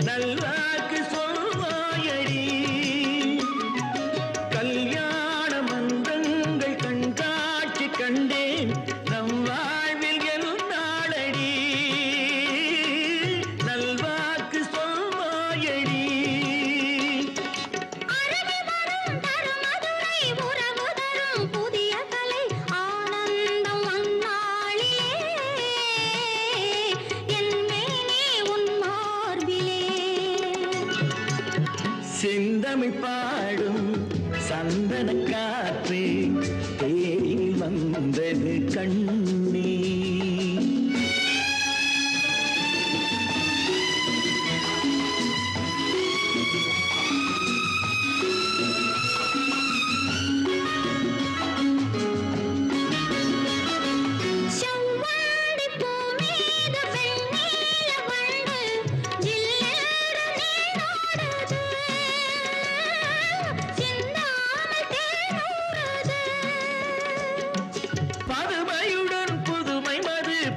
நல்வாக்கு சொல்வாயடி கல்யாண மன்றங்கள் கண்காட்சி கண்டேன் நம் வாழ்வில் என்னாளடி நல்வாக்கு சொல்வாயடி செந்தமிழ் பாடும் சந்தன காற்று தேரில் வந்தது கண்ணே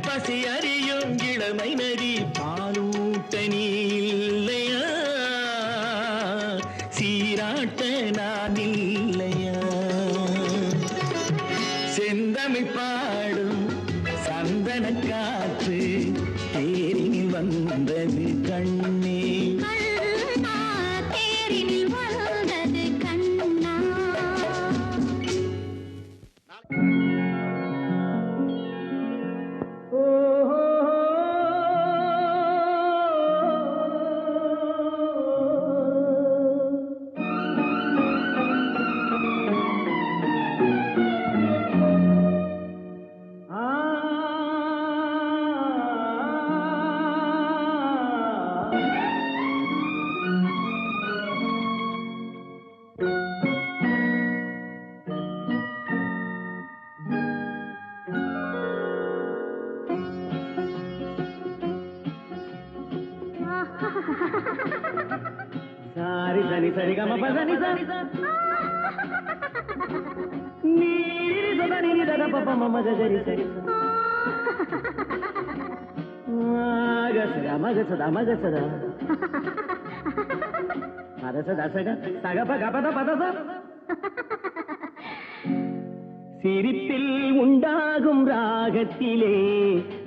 பசி அறியும் இளமை நதி பாலூட்ட நீ இல்லையா சீராட்ட நான் இல்லையா செந்தமிழ் பாடும் சந்தன காற்று தேரினில் வந்தது கண்ணே தேரினில் வந்தது கண்ணா సారి సని సరి గమ పదని సని నీరి సదని నిద పప మమ జరి సరి மகசதா மகசதா மகசதா பதசதா சக சகப கபத பதசா. சிரிப்பில் உண்டாகும் ராகத்திலே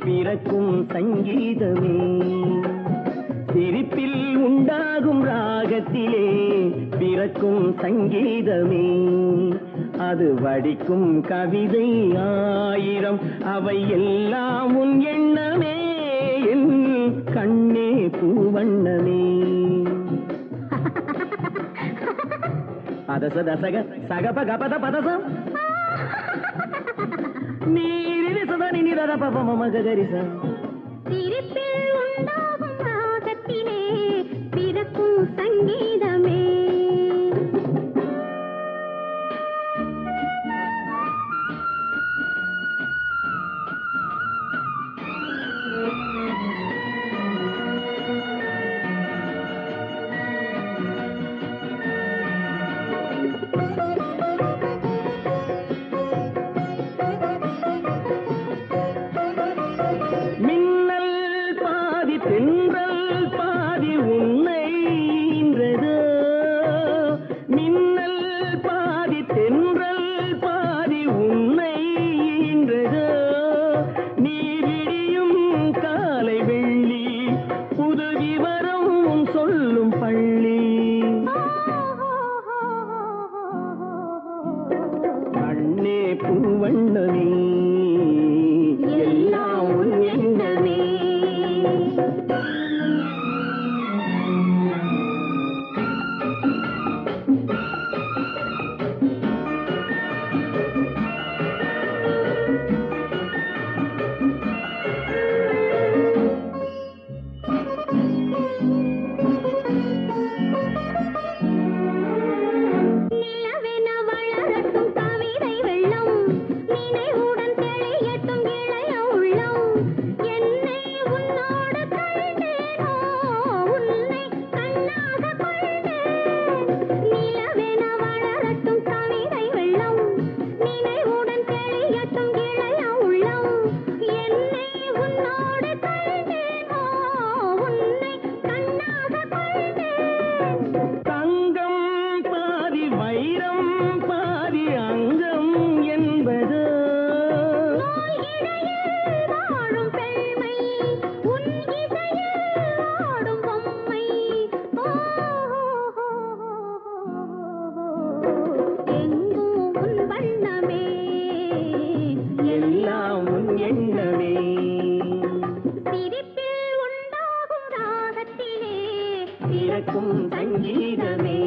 பிறக்கும் சங்கீதமே, சிரிப்பில் உண்டாகும் ராகத்திலே பிறக்கும் சங்கீதமே, அது வடிக்கும் கவிதை ஆயிரம், அவை எல்லாம் உன் எண்ணமே, என் கண்ணே பூவண்ணமே. பதசத சக சகப கபத பதசம் நீரி சதா நிரத பபம மகரிச. சிரிப்பில் உண்டாகும் ராகத்திலே பிறக்கும் சங்கீதமே. சங்கீதமே,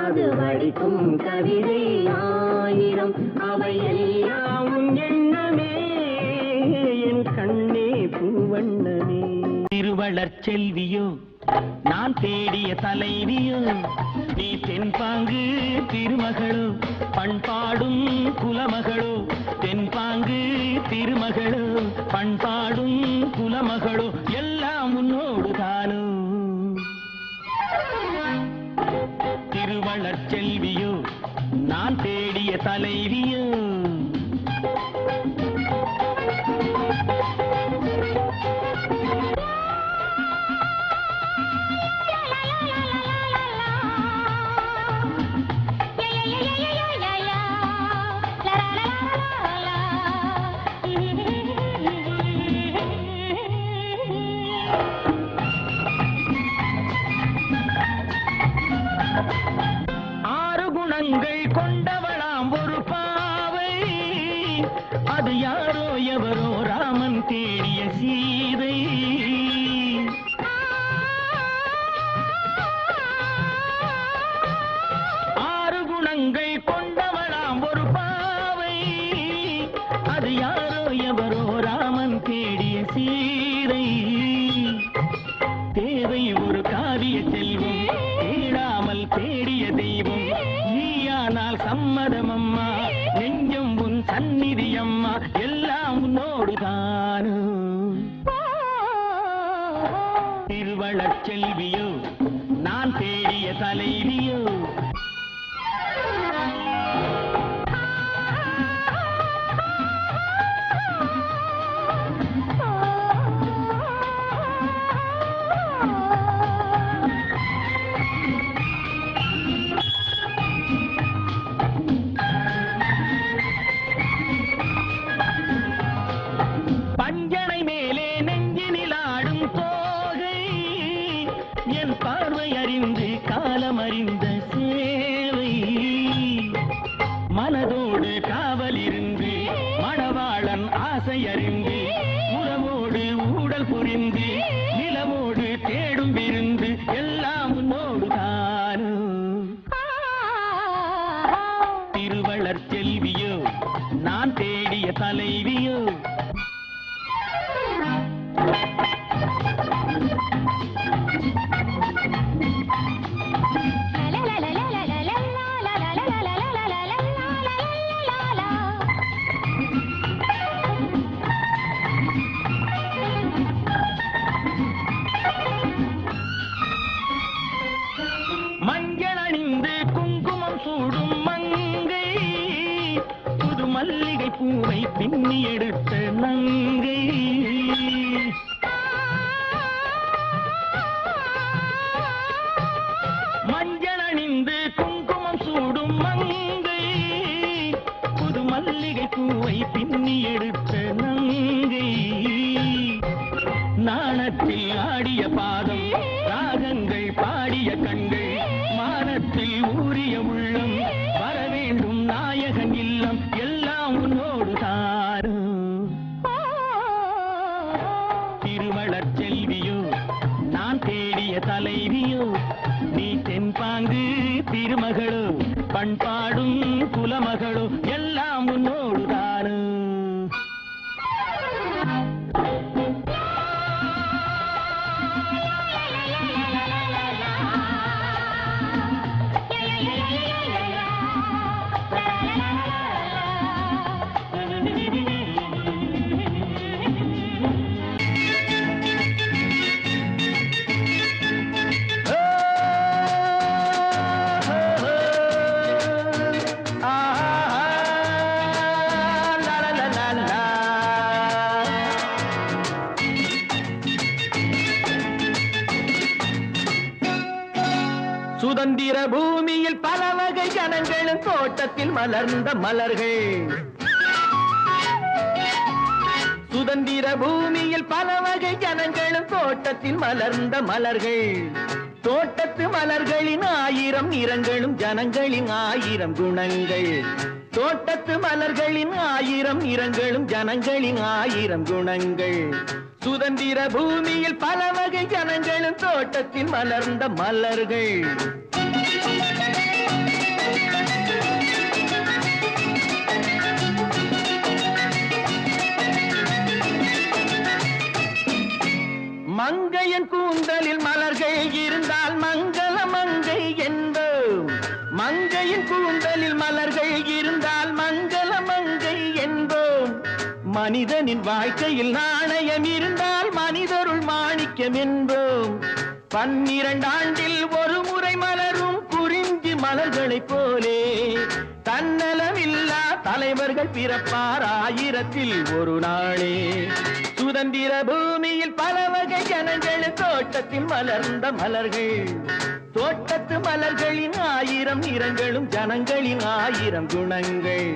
அது வடிக்கும் கவிதை ஆயிரம், அவை எல்லாம் உன் எண்ணமே, என் கண்ணே பூவண்ணமே. திருவளர் செல்வியோ நான் தேடிய தலைவியோ, நீ தென்பாங்கு திருமகளோ பண்பாடும் குலமகளோ, தென்பாங்கு திருமகளோ பண்பாடும் குலமகளோ, எல்லாம் உன்னோடு தானோ. திருவளர் செல்வியோ நான் தேடிய தலைவியோ. கொண்டவளாம் ஒரு பாவை, அது யாரோ எவரோ ராமன் தேடிய சீதை. ஆறு குணங்கள் கொண்டவளாம் ஒரு பாவை, அது யாரோ எவரோ ராமன் தேடிய சீதை. தேவை ஒரு காரிய செல்வம், தேடாமல் தேடிய தெய்வம், நீயானால் சம்மதம் அம்மா, நெஞ்சம் உன் சந்நிதி அம்மா, எல்லாம் உன்னோடு தானோ. திருவளர் செல்வியோ நான் தேடிய தலைவியோ. என்று காலமறிந்த சேவை மனதோடு காவல் இருந்து மணவாளன் ஆசையறிந்து உறவோடு ஊடல் புரிந்து நிலவோடு தேடும் விருந்து எல்லாம் உன்னோடு தானும் திருவளர் செல்வியோ நான் தேடிய தலைவியோ மஞ்சள் அணிந்து குங்குமம் சூடும் மங்கை புது மல்லிகை பூவை பின்னி எடுத்த நங்கை மஞ்சள் அணிந்து குங்குமம் சூடும் மங்கை புது மல்லிகை பூவை பின்னி எடுத்த நங்கை நாணத்தில் ஆடிய பாதம் ராகங்கள் பாடிய கண்கள் மானத்தில் ஊறிய உள்ளம் வரவேண்டும் நாயகன் இல்லம் எல்லாம் உன்னோடு தாரும் திருவளர் செல்வியோ நான் தேடிய தலைவியோ நீ தென்பாங்கு திருமகளோ பண்பாடும் குலமகளோ எல்லாம் உன்னோடு தாரும் சுதந்திர பூமியில் பல வகை ஜனங்களும் தோட்டத்தில் மலர்ந்த மலர்கள் சுதந்திர பூமியில் பல வகை ஜனங்களும் தோட்டத்தில் மலர்ந்த மலர்கள் தோட்டத்து மலர்களின் ஆயிரம் நிறங்களும் ஜனங்களின் ஆயிரம் குணங்கள் தோட்டத்து மலர்களின் ஆயிரம் நிறங்களும் ஜனங்களின் ஆயிரம் குணங்கள் சுதந்திர பூமியில் பல வகை ஜனங்களும் தோட்டத்தில் மலர்ந்த மலர்கள் மங்கையன் கூந்தலில் மலர்கள் இருந்தால் மங்கள மங்கை என்போம் மங்கையின் கூந்தலில் மலர்கள் இருந்தால் மங்கள மங்கை என்போம் மனிதனின் வாழ்க்கையில் நாணயம் இருந்தால் மனிதருள் மாணிக்கம் என்போம் 12 ஆண்டில் ஒரு முறை மலரும் குறிஞ்சி மலர்களைப் போலே தன்னலமில்லா தலைவர்கள் பிறப்பார் 1000ல் ஒரு நாளே சுதந்திர பூமியில் பல வகை ஜனங்கள் தோட்டத்தில் மலர்ந்த மலர்கள் தோட்டத்து மலர்களின் ஆயிரம் நிறங்களும் ஜனங்களின் ஆயிரம் குணங்கள்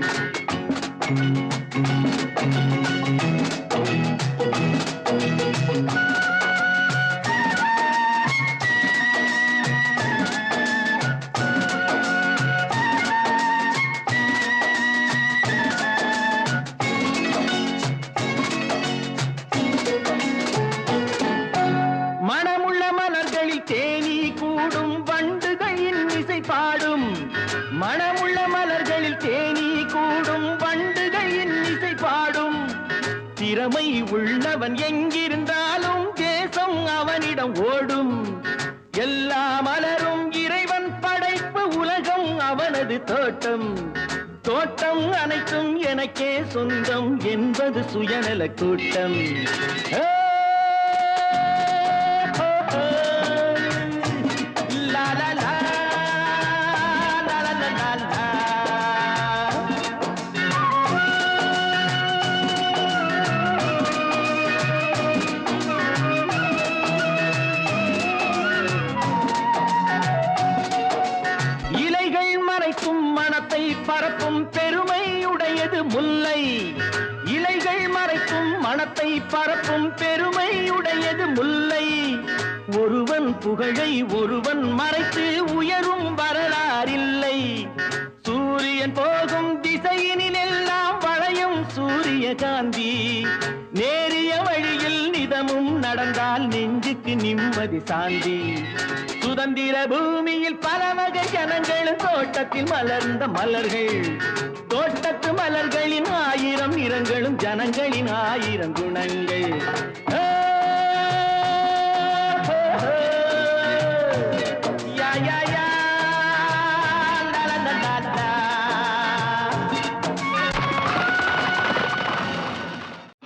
மனமுள்ள மலர்களில் தேனீ கூடும் வண்டுகளின் இசை பாடும் மனமுள்ள மலர்களில் தேனீ கூடும் வண்டுகளின் இசை பாடும் திறமை உள்ளவன் எங்கிருந்தாலும் தேசம் அவனிடம் ஓடும் எல்லா மலரும் இறைவன் படைப்பு உலகம் அவனது தோட்டம் தோட்டம் அனைத்தும் எனக்கே சொந்தம் என்பது சுயநல கூட்டம் மனத்தை பரப்பும் பெருமையுடையது முல்லை இலைகள் மறைக்கும் மனத்தை பரப்பும் பெருமையுடையது முல்லை ஒருவன் புகழை ஒருவன் மறைத்து உயரும் வரலாறில்லை. சூரியன் போகும் திசையினில் எல்லாம் வளையும் சூரியகாந்தி. நேரிய வழியில் நிதமும் நடந்தால் நெஞ்சுக்கு நிம்மதி சாந்தி. சுதந்திர பூமியில் பல வகை ஜனங்கள், தோட்டத்தில் மலர்ந்த மலர்கள். தோட்டத்து மலர்களின் 1000 நிறங்களும் ஜனங்களின் 1000 குணங்கள்.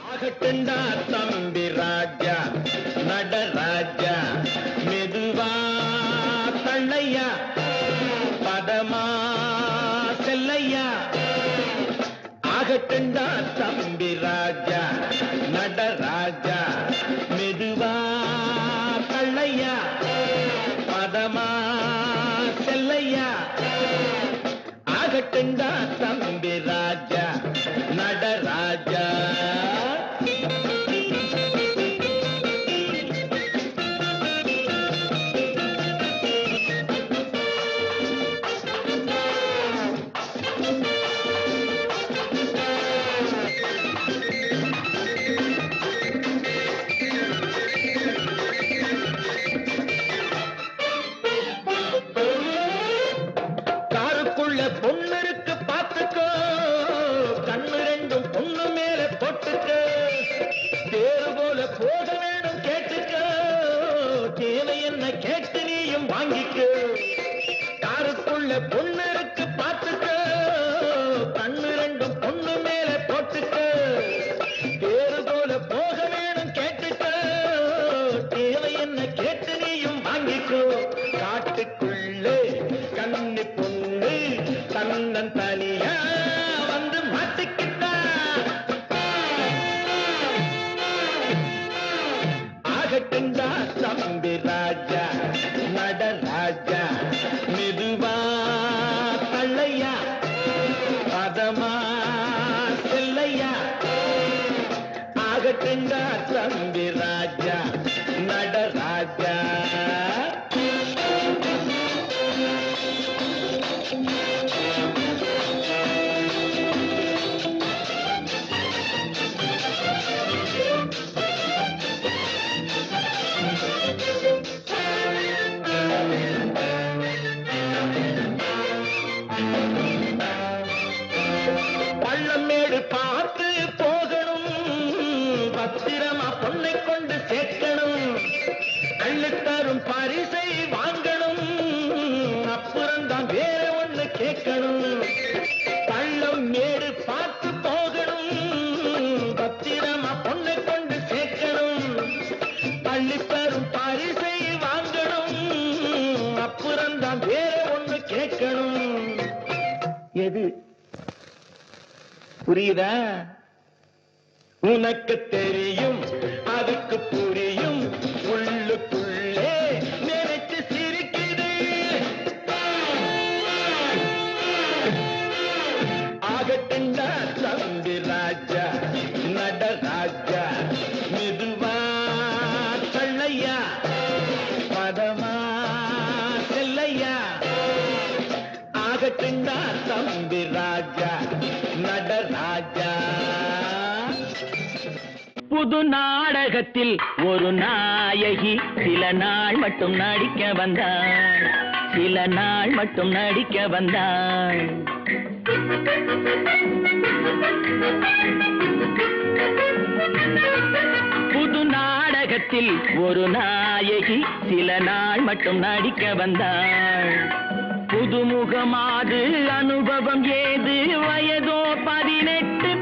ஆகட்டுண்டா தம்பி ராஜா, நடராஜா, மெதுவா தள்ளையா, பதமா செல்லையா. ஆகட்டுண்டா தம்பி ராஜா, நடராஜா, மெதுவா தள்ளையா, பதமா செல்லையா. ஆகட்டுண்டா தம்பி ராஜா, நடராஜா. பொண்ணு இருக்கு பாத்துக்கோ, கண்ணு ரெண்டும் பொண்ணு மேல போட்டுக்கோ. தேறு போல போக வேணும் கேட்டுக்கோ, தேவை என்ன கேட்டு நீயும் வாங்கிக்கோ. காருக்குள்ள பொண்ணு இருக்கு பாத்துக்கோ, கண்ணு ரெண்டும் பொண்ணு மேல போட்டுக்கோ. தேறு போல போக வேணும் கேட்டுக்கோ, தேவை என்ன கேட்டு நீயும் வாங்கிக்கோ. காட்டுக்குள்ளே கண்ணு பொண்ணு தன்னன் தனியா வந்து மாட்டிக்கிட்டா. ஆகட்டுண்டா தம்பி ராஜா, நடராஜா, மெதுவா தள்ளையா, பதமா செல்லையா. ஆகட்டுண்டா தம்பி ராஜா, நடராஜா. பள்ளமேடு பார்த்து போகணும், பத்திரமா பொண்ணை கொண்டு சேர்க்கணும். அள்ளித்தரும் பரிசை வாங்கணும், அப்புறம்தான் வேற ஒண்ணு கேட்கணும். பள்ளம் மேடு பார்த்து போகணும், பத்திரமா பொண்ணை கொண்டு சேர்க்கணும். அள்ளித்தரும் பரிசை வாங்கணும், அப்புறம்தான் வேற ஒண்ணு கேட்கணும். எது புரியுதா? உனக்கு தெரியும், அதுக்கு புரியும், உள்ளுக்குள்ளே நினைச்சு சிரிக்குது. ஆகட்டுண்டா தம்பி ராஜா, நடராஜா, மெதுவா தள்ளையா, பதமா செல்லையா. ஆகட்டுண்டா தம்பி ராஜா, நடராஜா. புது நாடகத்தில் ஒரு நாயகி சில நாள் மட்டும் நடிக்க வந்தாள், சில நாள் மட்டும் நடிக்க வந்தாள். புது நாடகத்தில் ஒரு நாயகி சில நாள் மட்டும் நடிக்க வந்தாள். புதுமுகமாது அனுபவம் ஏது, வயதோ 18.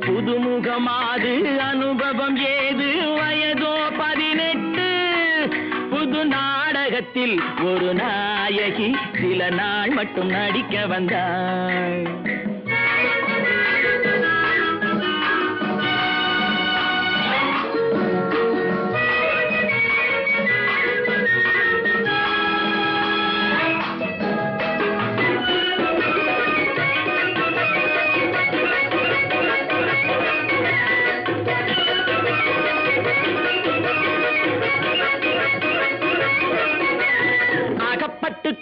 புதுமுகமாது அனுபவம் ஏது, வயதோ 18. புது நாடகத்தில் ஒரு நாயகி சில நாள் மட்டும் நடிக்க வந்தாள்.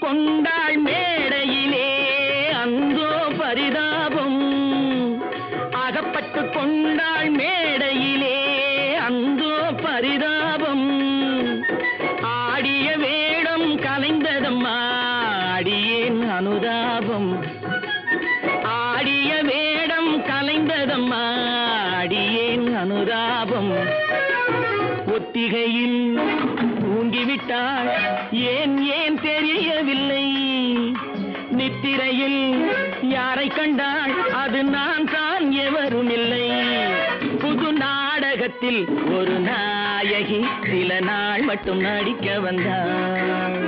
கொண்டாள் மேடையிலே அந்தோ பரிதாபம். அகப்பட்டு கொண்டாள் மேடையிலே அந்தோ பரிதாபம். ஆடிய வேடம் கலைந்ததம்மா அடியேன் அனுதாபம். ஆடிய வேடம் கலைந்ததம்மா அடியேன் அனுதாபம். ஒத்திகையில் தூங்கிவிட்டாள் ஏன் ஏன் தெரியவில்லை. நித்திரையில் யாரை கண்டாள் அது நான் தான் எவரும் இல்லை. புது நாடகத்தில் ஒரு நாயகி சில நாள் மட்டும் நடிக்க வந்தாள்.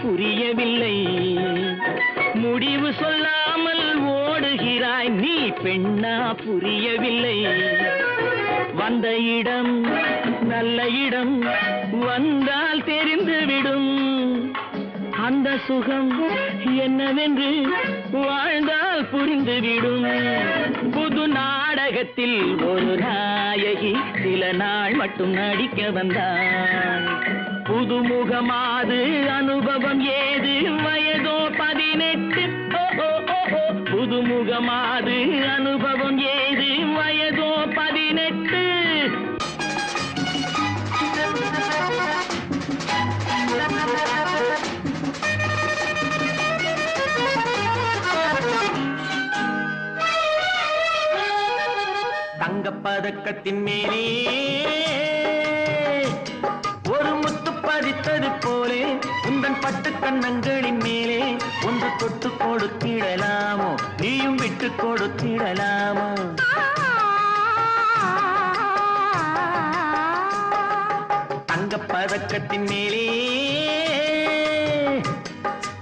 புரியவில்லை. முடிவு சொல்லாமல் ஓடுகிறாய் நீ பெண்ணா புரியவில்லை. வந்த இடம் நல்ல இடம் வந்தால் தெரிந்துவிடும். அந்த சுகம் என்னவென்று வாழ்ந்தால் புரிந்துவிடும். புது நாடகத்தில் ஒரு நாயகி சில நாள் மட்டும் நடிக்க வந்தாள். புதுமுகமாது அனுபவம் ஏது வயதோ 18. புதுமுகமாது அனுபவம் ஏது வயதோ 18. தங்கப்பதக்கத்தின் மேலே ஒரு முத்து பதித்தது போலே உந்தன் பட்டு கண்ணங்களின் மேலே ஒன்று தொட்டு கொடுத்திடலாமோ நீயும் விட்டு கொடுத்திடலாமோ. தங்கப்பதக்கத்தின் மேலே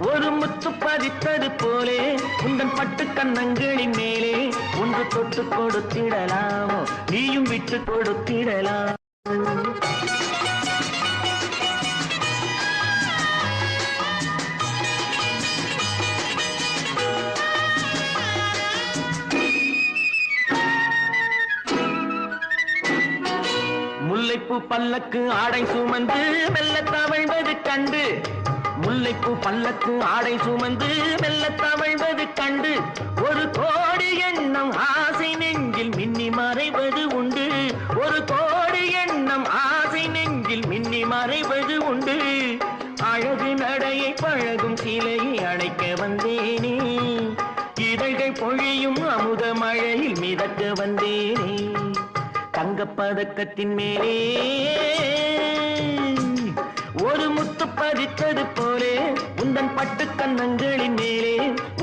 ஒரு முத்து பதித்தது போலே உந்தன் பட்டு கண்ணங்களின் மேலே ஒன்று தொட்டு கொடுத்திடலாமோ நீயும் விட்டு கொடுத்திடலாம். முல்லைப்பூ பல்லக்கு ஆடை சுமந்து மெல்ல தவழ்வது கண்டு. முல்லைப்பூ பல்லக்கு ஆடை சுமந்து மெல்ல தவழ்வது கண்டு. ஒரு கோடி எண்ணம் ஆசை நெஞ்சில் மின்னி மறைவது உண்டு. ஒரு கோடி எண்ணம் ஆசை நெஞ்சில் மின்னி மறைவது உண்டு. அழகு நடையை பழகும் சிலையை அணைக்க வந்தேனே. இதழ்கள் பொழியும் அமுத மழையில் மிதக்க வந்தேனே. தங்கப்பதக்கத்தின் மேலே ஒரு முத்து பதித்தது போலே உந்தன் பட்டு கண்ணங்களின் மேலே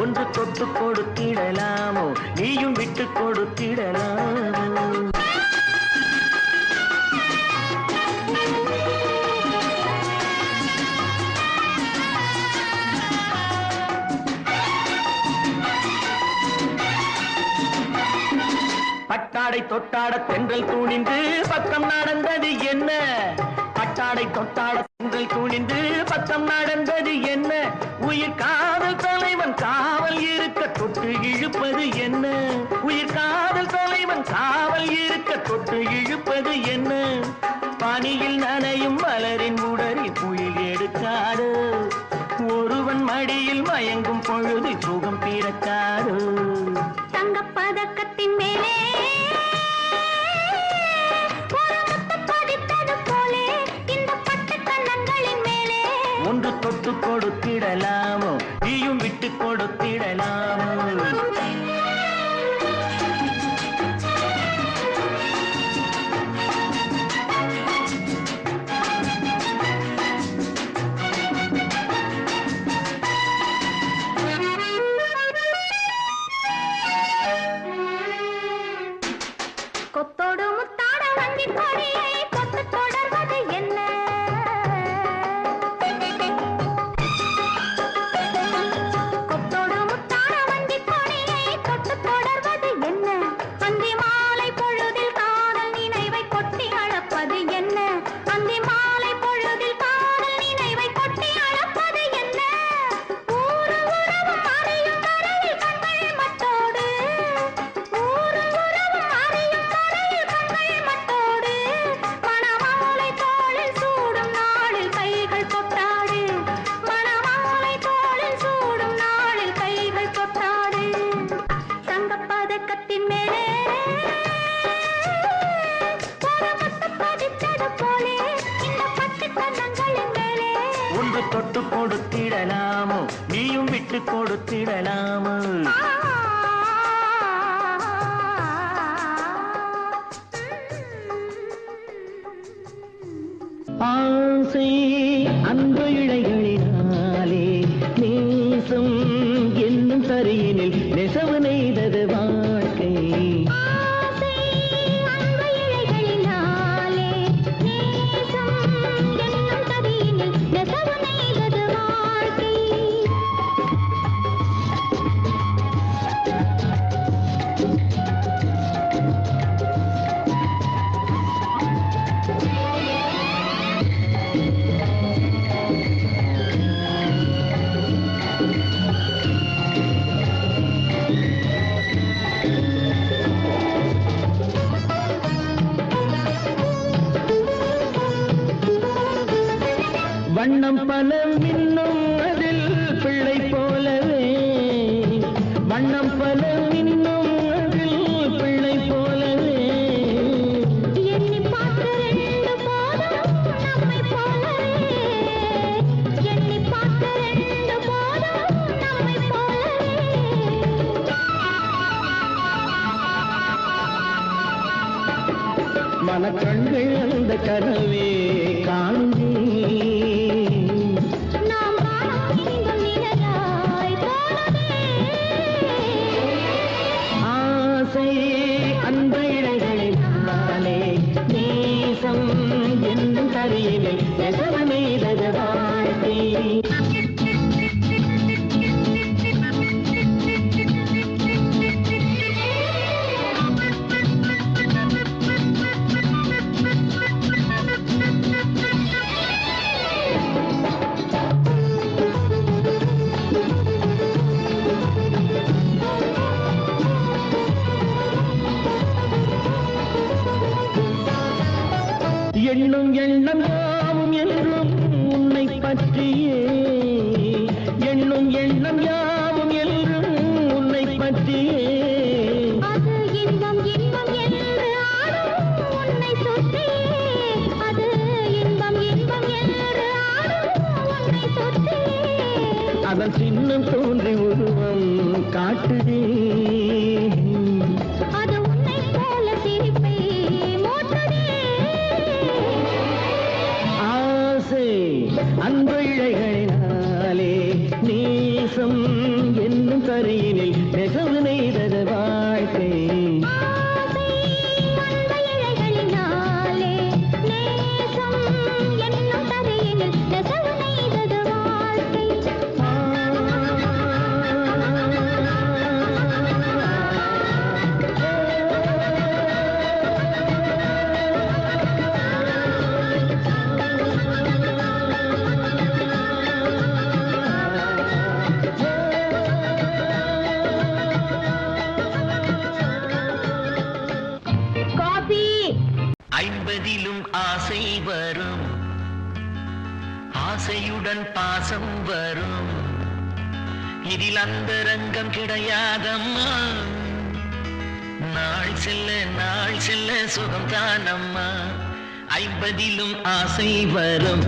ஒன்று தொட்டு கொடுத்திடலாமோ நீயும் விட்டு கொடுத்திடலாமோ. பட்டாடை தொட்டாட தென்றல் தூணிந்து பக்கம் நடந்தது என்ன. பட்டாடை தொட்டாட தென்றல் தூணிந்து பக்கம் நடந்தது என்ன. உயிர் காதல் தலைவன் காவல் இருக்க தொட்டு இழுப்பது என்ன. உயிர் காதல் தலைவன் காவல் இருக்க தொட்டு இழுப்பது என்ன. பனியில் நனையும் மலரின் உடலில் குயில் எடுக்காது. ஒருவன் மடியில் மயங்கும் பொழுது சுகம் பிறக்காது. தங்கப்பதக்கத்தின் மேலே ஒன்று தொட்டு கொடுத்திடலாமோ நீயும் விட்டு கொடுத்திடலாமோ. கொடுத்திடலாமோ நீயும் விட்டு கொடுத்திடலாமோ ஆசை அன்பு இழைகளினாலே நேசம் என்னும் தரையினில் நெசவு நெய்தது வாழ்க்கை வண்ணம் பல மின்னும் அதில் பிள்ளை போலவே வண்ணம் பல மின்னும் அதில் பிள்ளை போலவே எண்ணி பார்த்த ரெண்டு போதும் நம்மை போலவே எண்ணி பார்த்த ரெண்டு போதும் நம்மை போலவே மனக்கண்கள் அந்த கனவே காணும் என்னும் தரையினில் நெசவு நெய்தது வாழ்க்கை எண்ணும் எண்ணம் யாவும் என்றும் உன்னை பற்றியே எண்ணும் எண்ணம் யாவும் என்றும் உன்னை பற்றியே அது இன்பம் இன்பம் என்று ஆடும் உன்னை சுற்றியே அது இன்பம் இன்பம் என்று ஆடும் உன்னை சுற்றியே அதன் சின்னம் தோன்றி உருவம் காட்டுதே அது உன்னை போல சிரிப்பை மூட்டுதே அன்பு இழைகளினாலே நேசம் என்னும் கரையினில் நெசவு நெய்தது வாழ்க்கை இழைகளினாலே நேசம் என்னும் கரையினில் நெசவு நெய்தது வாழ்க்கை ஐம்பதிலும் ஆசை வரும் ஆசையுடன் பாசம் வரும் இதில் அந்த ரங்கம் கிடையாதம்மா நாள் செல்ல சுகம் தானம்மா ஐம்பதிலும் ஆசை வரும்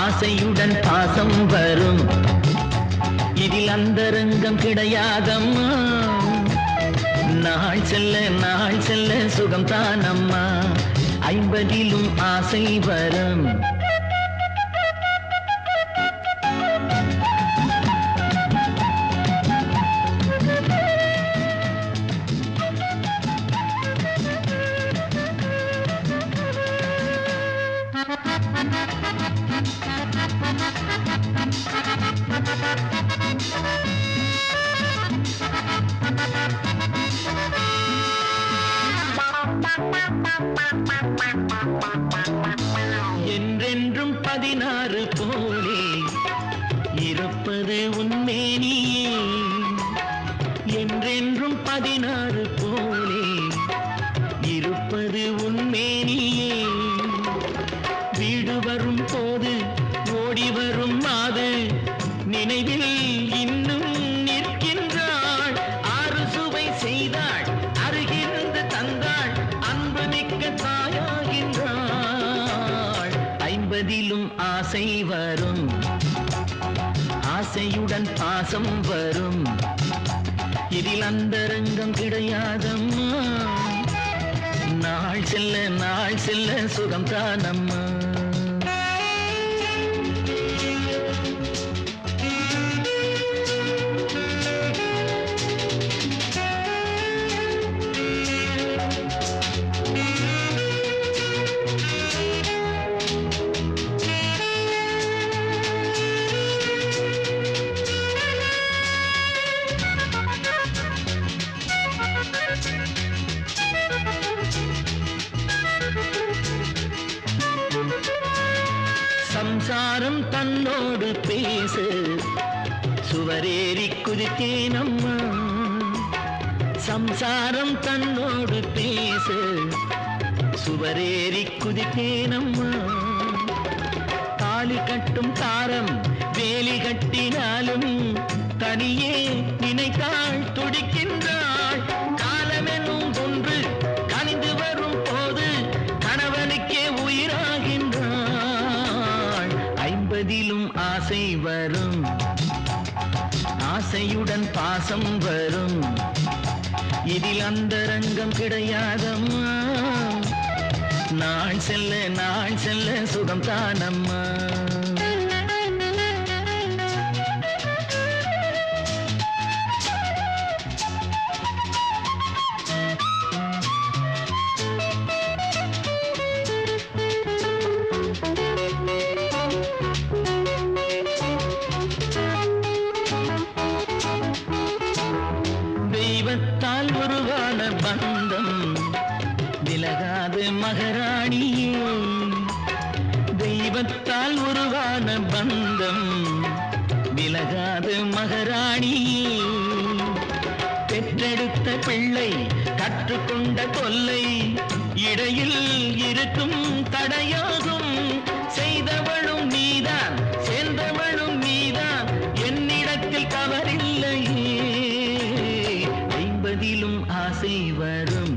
ஆசையுடன் பாசம் வரும் இதில் அந்த ரங்கம் கிடையாதம்மா நாள் செல்ல சுகம் தானம்மா ஐம்பதிலும் ஆசை வரும் என்றென்றும் 16 போலே இருப்பது உன்மேனியே என்றென்றும் 16 போலே இருப்பது உன்மேனியே வீடு வரும் போது ஓடி வரும் மாது நினைவில் இன்னும் நிற்கின்றாள் ஆறு சுவை செய்தாள் அருகிருந்து தந்தாள் அன்பு மிக்க தாயாகின்றாள் ஐம்பதிலும் ஆசை வரும் ஆசையுடன் பாசம் வரும், இதில் அந்தரங்கம் கிடையாதம்மா. நாள் செல்ல சுகம் தானம்மா. சம்சாரம் தன்னோடு பேச சுவரேறி குதித்தேனம்மா. சம்சாரம் தன்னோடு பேச சுவரேறி குதித்தேனம்மா. தாலி கட்டும் தாரம் வேலி கட்டினாலும் தனியே நினைத்தாள் துடிக்கின்றாள். காலமெனும் ஒன்று கனிந்து வரும் போது கணவனுக்கே உயிராகின்றாள். 50லும் ஆசை வரும், ஆசையுடன் பாசம் வரும், இதில் அந்தரங்கம் கிடையாதம்மா. நாள் செல்ல சுகம் தானம்மா. தெய்வத்தால் உருவான பந்தம் விலகாது மகாராணியே. தெய்வத்தால் உருவான பந்தம் விலகாது மகாராணியே. பெற்றெடுத்த பிள்ளை கற்றுக்கொண்ட தொல்லை இடையில் இருக்கும் தடையாகும். செய்தவளும் நீதான் சேர்ந்தவளும் நீதான், என்னிடத்தில் தவறில்லையே. 50லும் ஆசை வரும்,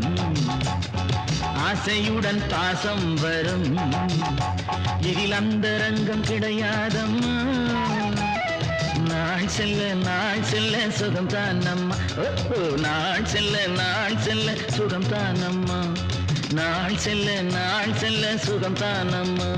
ஆசையுடன் பாசம் வரும், இதில் அந்தரங்கம் கிடையாதம்மா. நாள் செல்ல சுகம் தானம்மா. நாள் செல்ல சுகம் தானம்மா. நாள் செல்ல சுகம் தானம்மா.